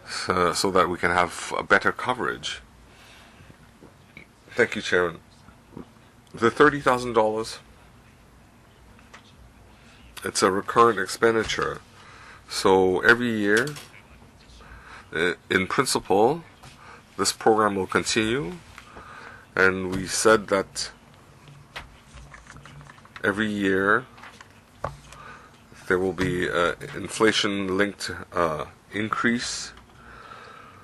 so that we can have a better coverage? Thank you, Chairman. The $30,000, it's a recurrent expenditure. So every year, in principle, this program will continue, and we said that every year there will be an inflation-linked increase.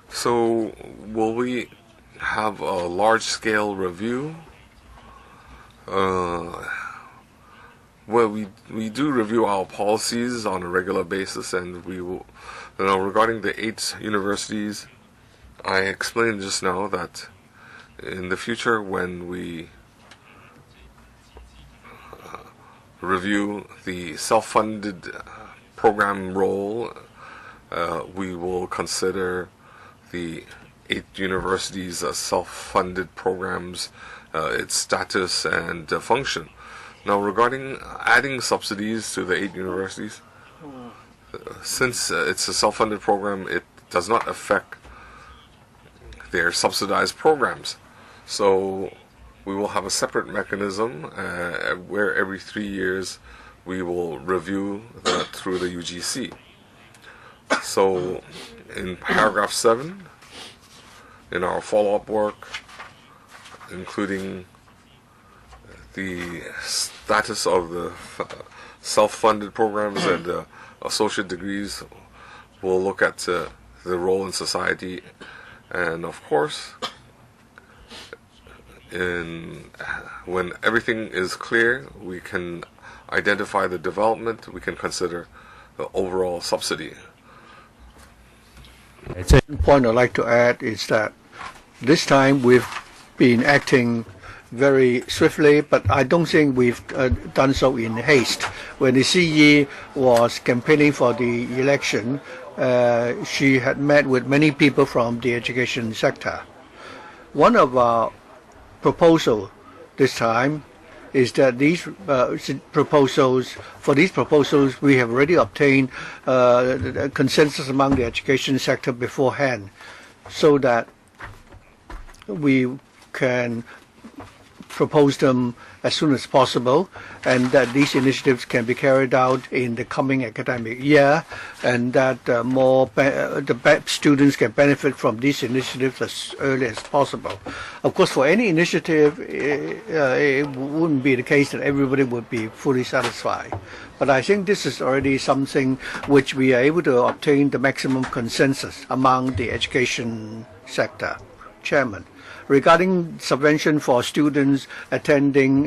So will we have a large-scale review? Well, we do review our policies on a regular basis, and we will. Now, regarding the 8 universities, I explained just now that in the future, when we review the self-funded program role, we will consider the 8 universities as self-funded programs, its status and function. Now, regarding adding subsidies to the 8 universities, since it's a self-funded program, it does not affect their subsidized programs. So we will have a separate mechanism where every 3 years we will review that through the UGC. So in paragraph 7, in our follow-up work, including the status of the self-funded programs and the associate degrees, we'll look at the role in society, and of course, when everything is clear, we can identify the development, we can consider the overall subsidy. One point I'd like to add is that this time we've been acting very swiftly, but I don't think we've done so in haste. When the CE was campaigning for the election, she had met with many people from the education sector. One of our proposals this time is that these proposals we have already obtained consensus among the education sector beforehand, so that we can propose them as soon as possible, and that these initiatives can be carried out in the coming academic year, and that the students can benefit from these initiatives as early as possible. Of course, for any initiative, it wouldn't be the case that everybody would be fully satisfied. But I think this is already something which we are able to obtain the maximum consensus among the education sector. Chairman, regarding subvention for students attending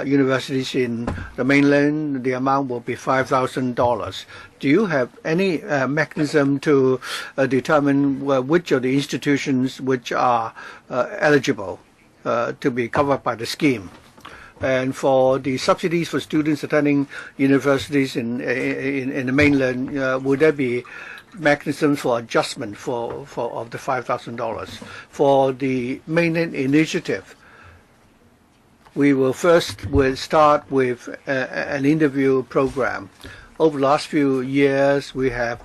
universities in the mainland, the amount will be $5,000. Do you have any mechanism to determine which of the institutions which are eligible to be covered by the scheme? And for the subsidies for students attending universities in the mainland, would there be mechanisms for adjustment of the $5,000? For the mainland initiative, we will start with an interview program. Over the last few years, we have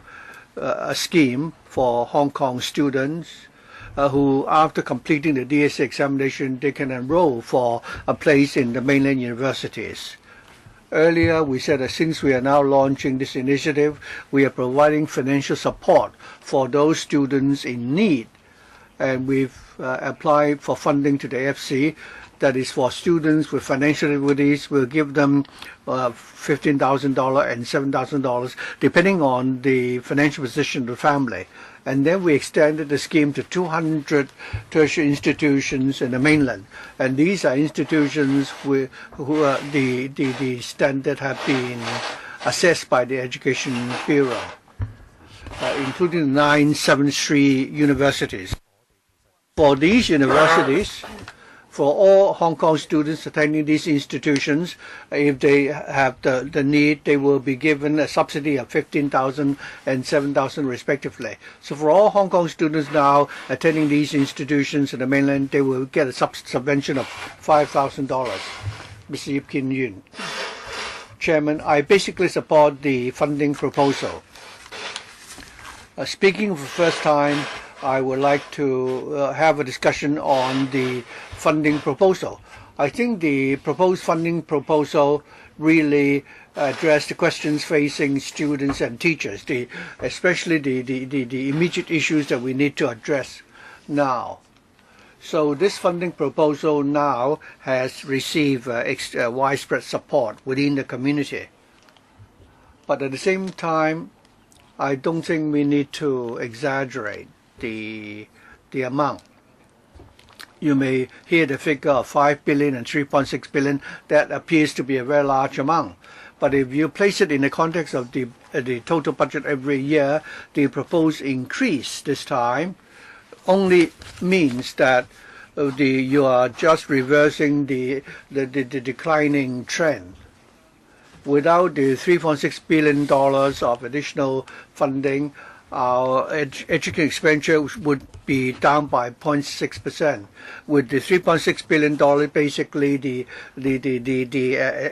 a scheme for Hong Kong students who, after completing the DSE examination, they can enroll for a place in the mainland universities. Earlier, we said that since we are now launching this initiative, we are providing financial support for those students in need. And we've applied for funding to the AFC. That is for students with financial difficulties. We'll give them $15,000 and $7,000, depending on the financial position of the family. And then we extended the scheme to 200 tertiary institutions in the mainland. And these are institutions who are the standard have been assessed by the Education Bureau, including 9 7th Street universities. For these universities, for all Hong Kong students attending these institutions, if they have the need, they will be given a subsidy of $15,000 and $7,000 respectively. So for all Hong Kong students now attending these institutions in the mainland, they will get a subvention of $5,000. Mr. Yip Kin Yun. Chairman, I basically support the funding proposal. Speaking for the first time, I would like to have a discussion on the funding proposal. I think the proposed funding proposal really addressed the questions facing students and teachers, especially the immediate issues that we need to address now. So this funding proposal now has received widespread support within the community. But at the same time, I don't think we need to exaggerate the amount. You may hear the figure of $5 billion and $3.6 billion. That appears to be a very large amount. But if you place it in the context of the total budget every year, the proposed increase this time only means that you are just reversing the declining trend. Without the $3.6 billion of additional funding, our education expenditure would be down by 0.6%. With the $3.6 billion, basically the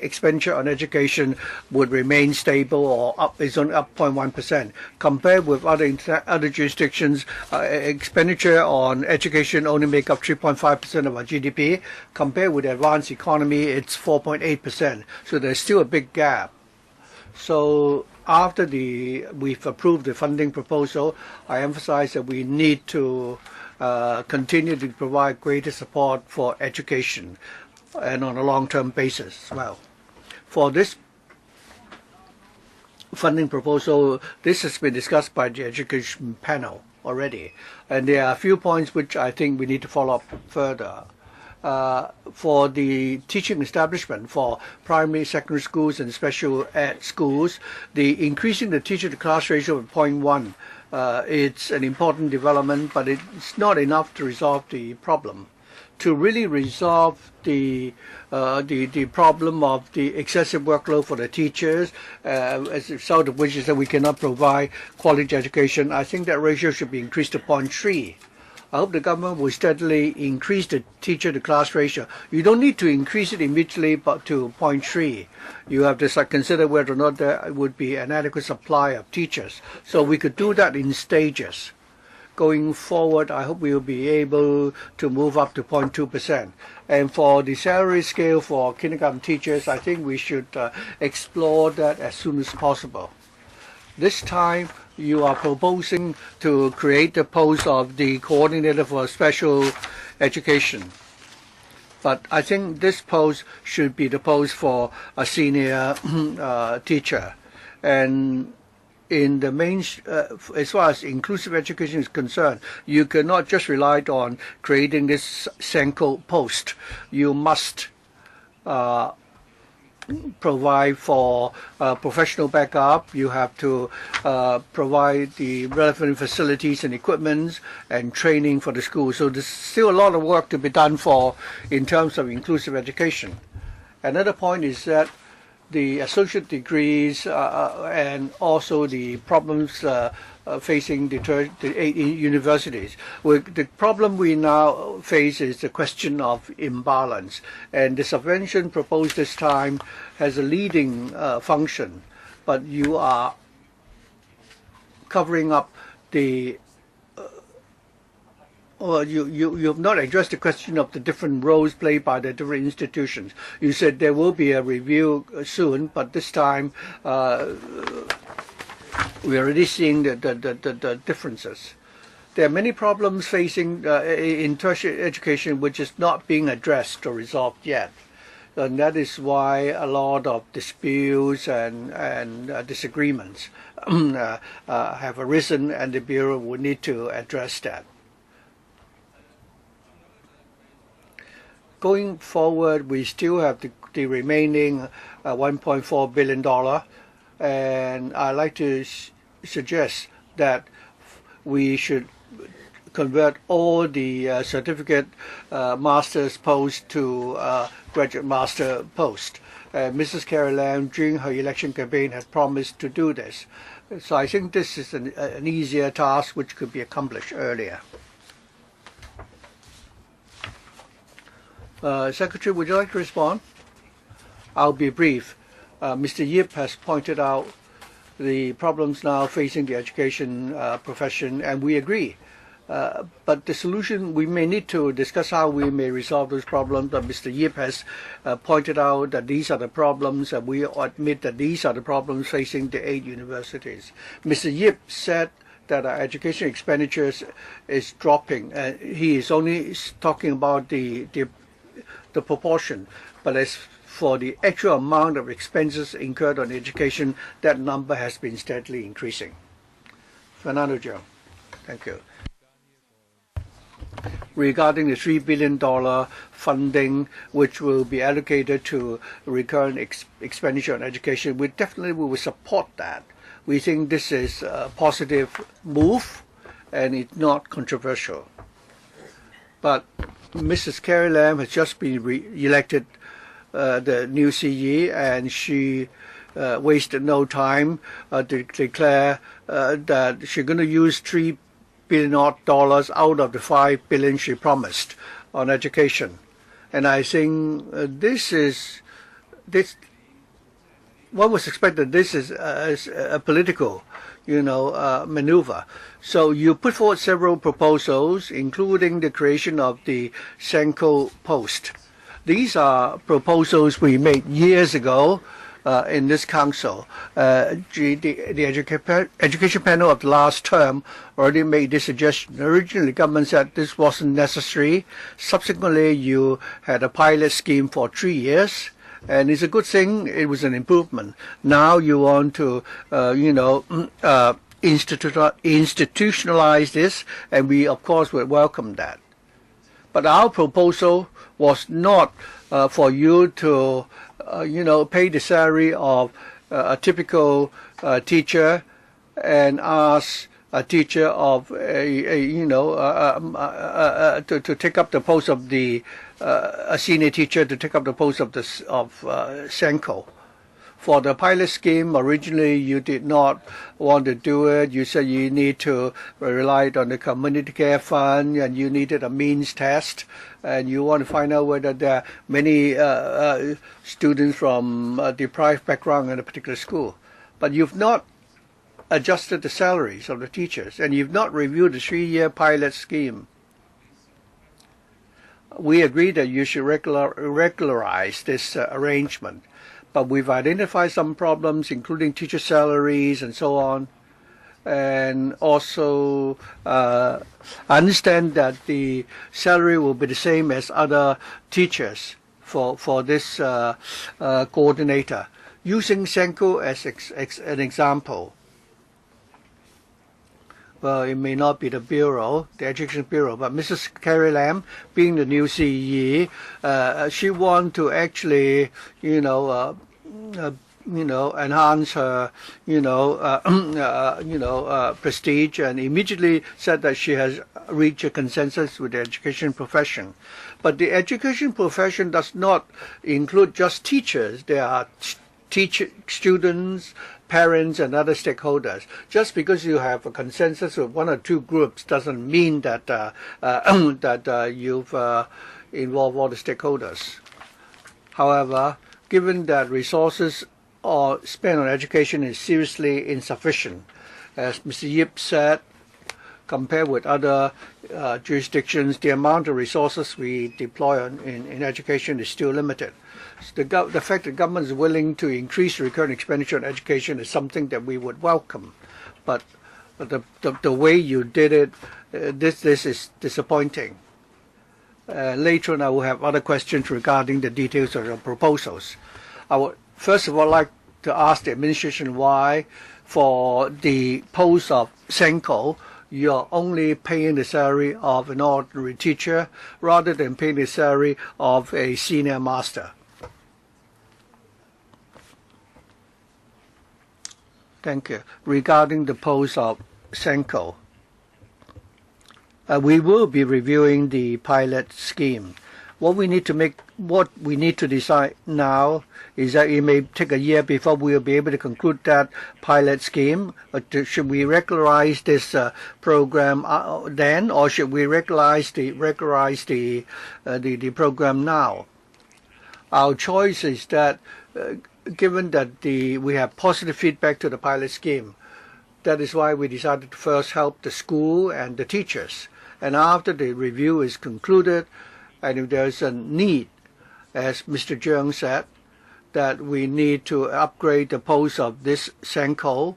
expenditure on education would remain stable or up, is only up 0.1%. Compared with other jurisdictions, expenditure on education only make up 3.5% of our GDP. Compared with the advanced economy, it's 4.8%. So there's still a big gap. So after we've approved the funding proposal, I emphasize that we need to continue to provide greater support for education and on a long-term basis as well. For this funding proposal, this has been discussed by the education panel already, and there are a few points which I think we need to follow up further. For the teaching establishment for primary, secondary schools and special ed schools, the increasing the teacher-to-class ratio of 0.1, it's an important development, but it's not enough to resolve the problem. to really resolve the problem of the excessive workload for the teachers, as a result of which is that we cannot provide quality education, I think that ratio should be increased to 0.3. I hope the government will steadily increase the teacher-to-class ratio. You don't need to increase it immediately, but to 0.3. You have to consider whether or not there would be an adequate supply of teachers. So we could do that in stages. Going forward, I hope we will be able to move up to 0.2%. And for the salary scale for kindergarten teachers, I think we should explore that as soon as possible. This time, you are proposing to create the post of the coordinator for special education. But I think this post should be the post for a senior teacher. And in the main, as far as inclusive education is concerned, you cannot just rely on creating this SENCO post. You must provide for professional backup. You have to provide the relevant facilities and equipment and training for the school. So there's still a lot of work to be done in terms of inclusive education. Another point is that the associate degrees and also the problems facing the 8 universities. The problem we now face is the question of imbalance, and the subvention proposed this time has a leading function, but you are covering up the you have not addressed the question of the different roles played by the different institutions. You said there will be a review soon, but this time we're already seeing the differences. There are many problems facing in tertiary education which is not being addressed or resolved yet. And that is why a lot of disputes and disagreements have arisen, and the Bureau will need to address that. Going forward, we still have the remaining $1.4 billion, and I'd like to suggest that we should convert all the certificate master's post to graduate master post. Mrs. Carrie Lam, during her election campaign, has promised to do this. So I think this is an easier task which could be accomplished earlier. Secretary, would you like to respond? I'll be brief. Mr. Yip has pointed out the problems now facing the education profession, and we agree. But the solution, we may need to discuss how we may resolve those problems. But Mr. Yip has pointed out that these are the problems, and we admit that these are the problems facing the 8 universities. Mr. Yip said that our education expenditures is dropping. He is only talking about the proportion, but as for the actual amount of expenses incurred on education, that number has been steadily increasing. Fernando Joe, thank you. Regarding the $3 billion funding which will be allocated to recurrent expenditure on education, we definitely will support that. We think this is a positive move and it's not controversial. But Mrs. Carrie Lam has just been elected the new CE, and she wasted no time to declare that she's going to use $3 billion out of the $5 billion she promised on education. And I think one was expected this is a political maneuver. So you put forward several proposals, including the creation of the SENCO post. These are proposals we made years ago in this council. The education panel of the last term already made this suggestion. Originally, the government said this wasn't necessary. Subsequently, you had a pilot scheme for 3 years. And it's a good thing. It was an improvement. Now you want to, institutionalize this, and we, of course, would welcome that. But our proposal was not for you to, pay the salary of a typical teacher and ask a teacher of to take up the post of a senior teacher to take up the post of SENCO. For the pilot scheme, originally you did not want to do it. You said you need to rely on the community care fund, and you needed a means test, and you want to find out whether there are many students from a deprived background in a particular school. But you've not adjusted the salaries of the teachers, and you've not reviewed the 3-year pilot scheme. We agree that you should regularize this arrangement. But we've identified some problems, including teacher salaries and so on. And also, I understand that the salary will be the same as other teachers for this coordinator. Using SENCO as an example, well, it may not be the Bureau, the Education Bureau, but Mrs. Carrie Lam, being the new CE, she wants to actually, enhance her, prestige, and immediately said that she has reached a consensus with the education profession. But the education profession does not include just teachers. There are students, parents, and other stakeholders. Just because you have a consensus with one or two groups doesn't mean that you've involved all the stakeholders. However, given that resources spent on education is seriously insufficient, as Mr. Yip said, compared with other jurisdictions, the amount of resources we deploy in education is still limited. The fact that government is willing to increase recurrent expenditure on education is something that we would welcome. But the way you did it, this is disappointing. Later on, I will have other questions regarding the details of your proposals. I would first of all like to ask the administration why, for the post of SENCO, you're only paying the salary of an ordinary teacher rather than paying the salary of a senior master. Thank you. Regarding the post of SENCO, we will be reviewing the pilot scheme. What we need to decide now is that it may take a year before we will be able to conclude that pilot scheme. Should we regularize this program then, or should we regularize the program now? Our choice is that, given that we have positive feedback to the pilot scheme, that is why we decided to first help the school and the teachers. And after the review is concluded, and if there is a need, as Mr. Cheung said, that we need to upgrade the post of this SENCO,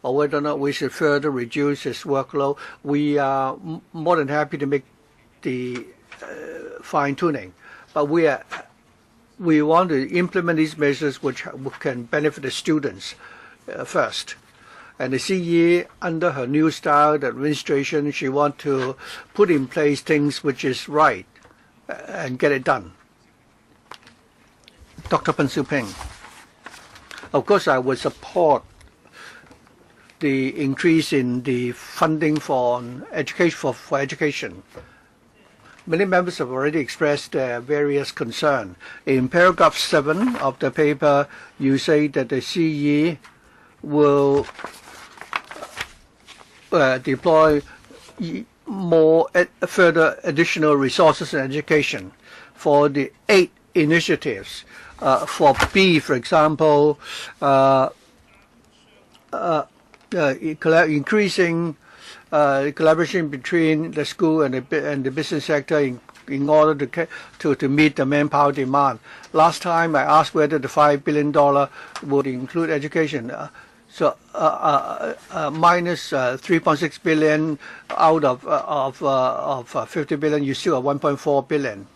or whether or not we should further reduce his workload, we are more than happy to make the fine-tuning. But we want to implement these measures which can benefit the students first. And the CE, under her new style, the administration, she wants to put in place things which is right and get it done. Dr. Pan Siu Ping. Of course, I would support the increase in the funding for education. Many members have already expressed their various concerns. In paragraph 7 of the paper, you say that the CE will deploy further additional resources in education for the 8 initiatives. For B, for example, increasing collaboration between the school and the business sector in order to meet the manpower demand. Last time I asked whether the $5 billion would include education. Minus 3.6 billion out of 50 billion, you still have 1.4 billion.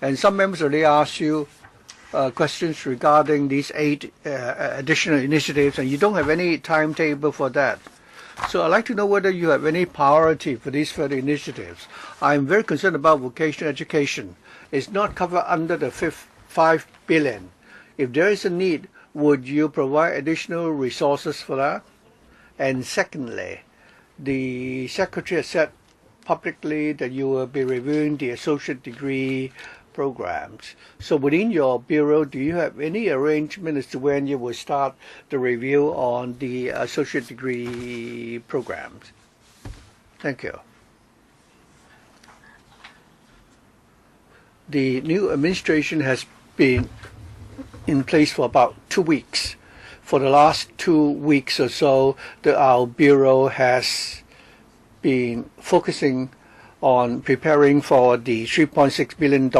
And some members already asked you questions regarding these 8 additional initiatives, and you don't have any timetable for that. So I'd like to know whether you have any priority for these further initiatives. I'm very concerned about vocational education. It's not covered under the $5 billion. If there is a need, would you provide additional resources for that? And secondly, the Secretary has said publicly that you will be reviewing the associate degree programs. So within your bureau, do you have any arrangement as to when you will start the review on the associate degree programs? Thank you. The new administration has been in place for about 2 weeks. For the last 2 weeks or so, our bureau has been focusing on preparing for the $3.6 billion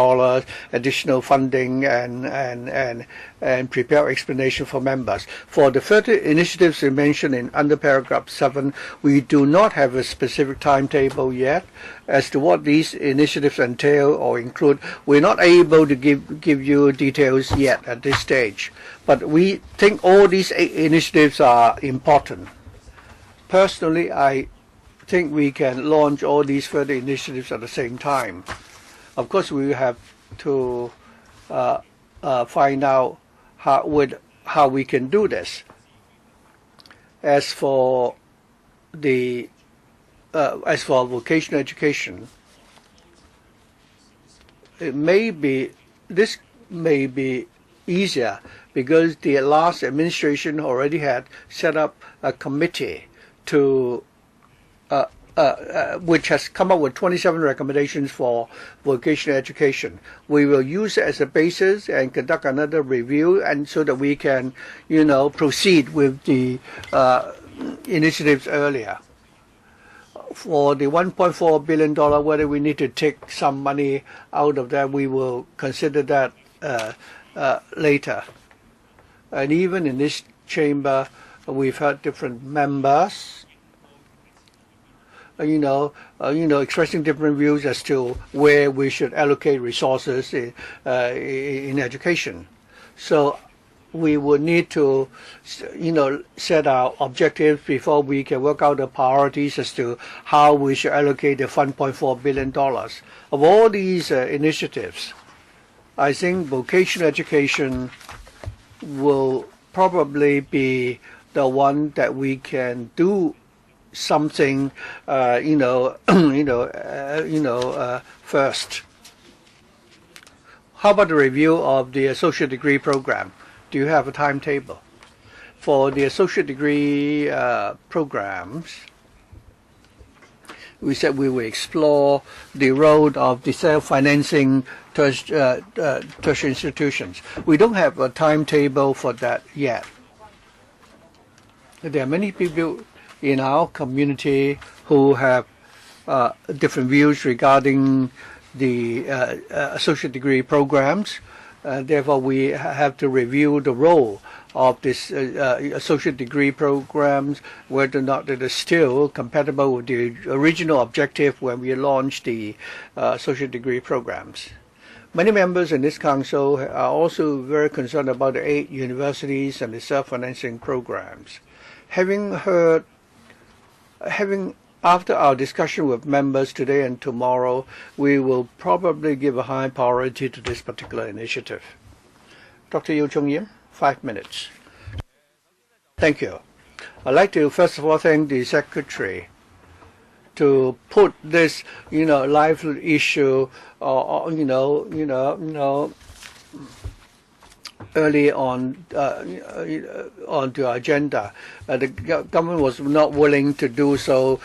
additional funding and prepare explanation for members. For the further initiatives we mentioned in under paragraph 7, we do not have a specific timetable yet as to what these initiatives entail or include. We're not able to give you details yet at this stage, but we think all these initiatives are important. Personally, I think we can launch all these further initiatives at the same time. Of course, we have to find out how we can do this. As for vocational education, this may be easier because the last administration already had set up a committee to which has come up with 27 recommendations for vocational education. We will use it as a basis and conduct another review, and so that we can, proceed with the initiatives earlier. For the $1.4 billion, whether we need to take some money out of that, we will consider that later. And even in this chamber, we've heard different members expressing different views as to where we should allocate resources in education. So we would need to, set our objectives before we can work out the priorities as to how we should allocate the $1.4 billion. Of all these initiatives, I think vocational education will probably be the one that we can do something, first. How about the review of the associate degree program? Do you have a timetable? For the associate degree programs, we said we will explore the role of the self-financing tertiary institutions. We don't have a timetable for that yet. There are many people in our community who have different views regarding the associate degree programs. Therefore, we have to review the role of this associate degree programs, whether or not it is still compatible with the original objective when we launched the associate degree programs. Many members in this council are also very concerned about the 8 universities and the self-financing programs. After our discussion with members today and tomorrow, we will probably give a high priority to this particular initiative. Dr. Yu Chung Yim, 5 minutes. Thank you. I'd like to first of all thank the Secretary to put this, lively issue, early on onto our agenda. The government was not willing to do so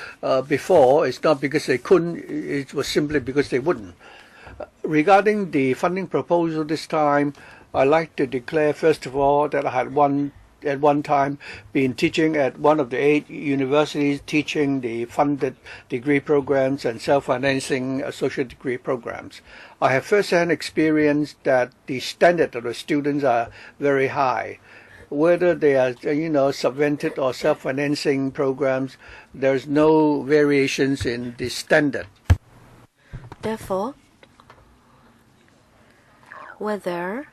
before. It's not because they couldn't, it was simply because they wouldn't. Regarding the funding proposal this time, I'd like to declare first of all that I had at one time been teaching at one of the 8 universities, teaching the funded degree programs and self-financing associate degree programs. I have first-hand experience that the standard of the students are very high. Whether they are, subvented or self-financing programs, there's no variations in the standard. Therefore, whether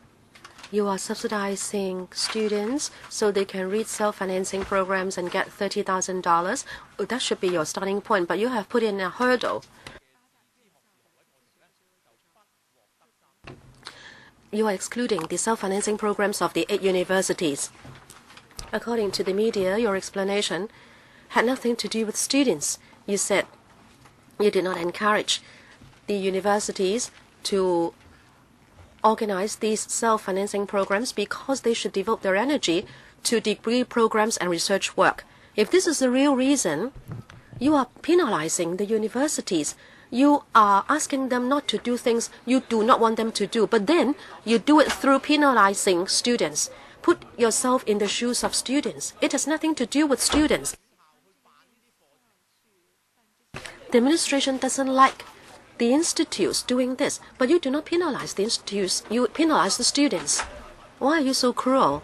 you are subsidizing students so they can read self-financing programs and get $30,000, that should be your starting point, but you have put in a hurdle. You are excluding the self-financing programs of the 8 universities. According to the media, your explanation had nothing to do with students. You said you did not encourage the universities to organize these self-financing programs because they should devote their energy to degree programs and research work. If this is the real reason, you are penalizing the universities. You are asking them not to do things you do not want them to do, but then you do it through penalizing students. Put yourself in the shoes of students. It has nothing to do with students. The administration doesn't like the institutes doing this, but you do not penalize the institutes, you penalize the students. Why are you so cruel?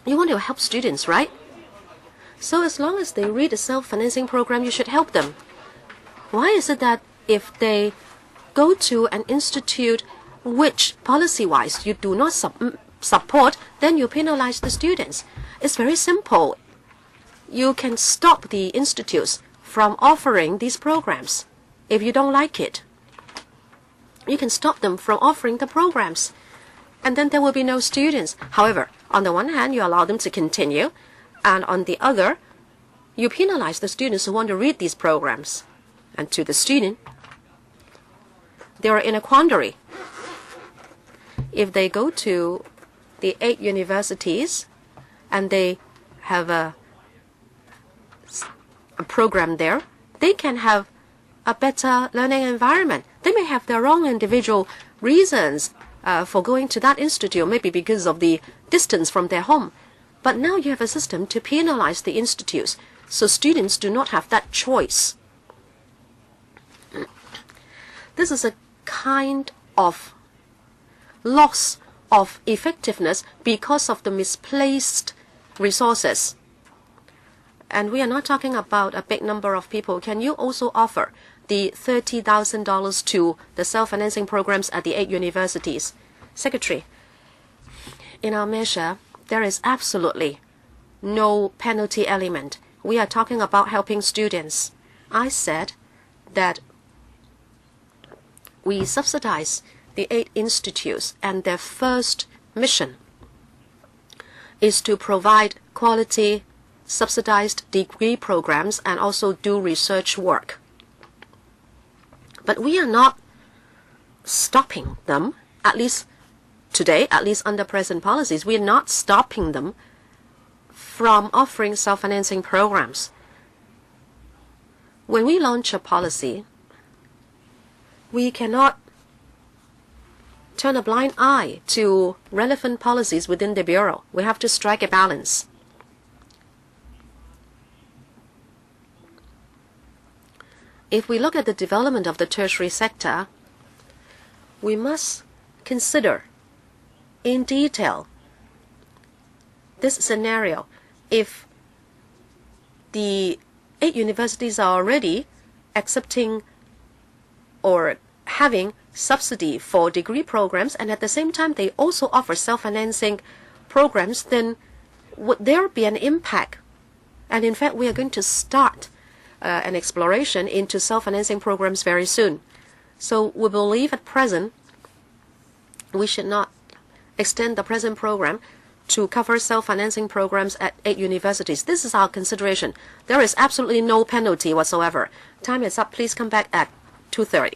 You want to help students, right? So as long as they read a self-financing program, you should help them. Why is it that if they go to an institute which policy-wise you do not support, then you penalize the students? It's very simple. You can stop the institutes from offering these programs. If you don't like it, you can stop them from offering the programs, and then there will be no students. However, on the one hand, you allow them to continue, and on the other, you penalize the students who want to read these programs. And to the student, they are in a quandary. If they go to the 8 universities and they have a program there, they can have a better learning environment. They may have their own individual reasons for going to that institute, maybe because of the distance from their home. But now you have a system to penalize the institutes, so students do not have that choice. This is a kind of loss of effectiveness because of the misplaced resources. And we are not talking about a big number of people. Can you also offer the $30,000 to the self-financing programs at the 8 universities? Secretary, in our measure, there is absolutely no penalty element. We are talking about helping students. I said that we subsidize the 8 institutes, and their first mission is to provide quality subsidized degree programs and also do research work. But we are not stopping them, at least today, at least under present policies, we are not stopping them from offering self-financing programs. When we launch a policy, we cannot turn a blind eye to relevant policies within the Bureau. We have to strike a balance. If we look at the development of the tertiary sector, we must consider in detail this scenario. If the 8 universities are already accepting or having subsidy for degree programs, and at the same time they also offer self-financing programs, then would there be an impact? And in fact, we are going to start an exploration into self-financing programs very soon. So we believe at present we should not extend the present program to cover self-financing programs at 8 universities. This is our consideration. There is absolutely no penalty whatsoever. Time is up. Please come back at 2:30.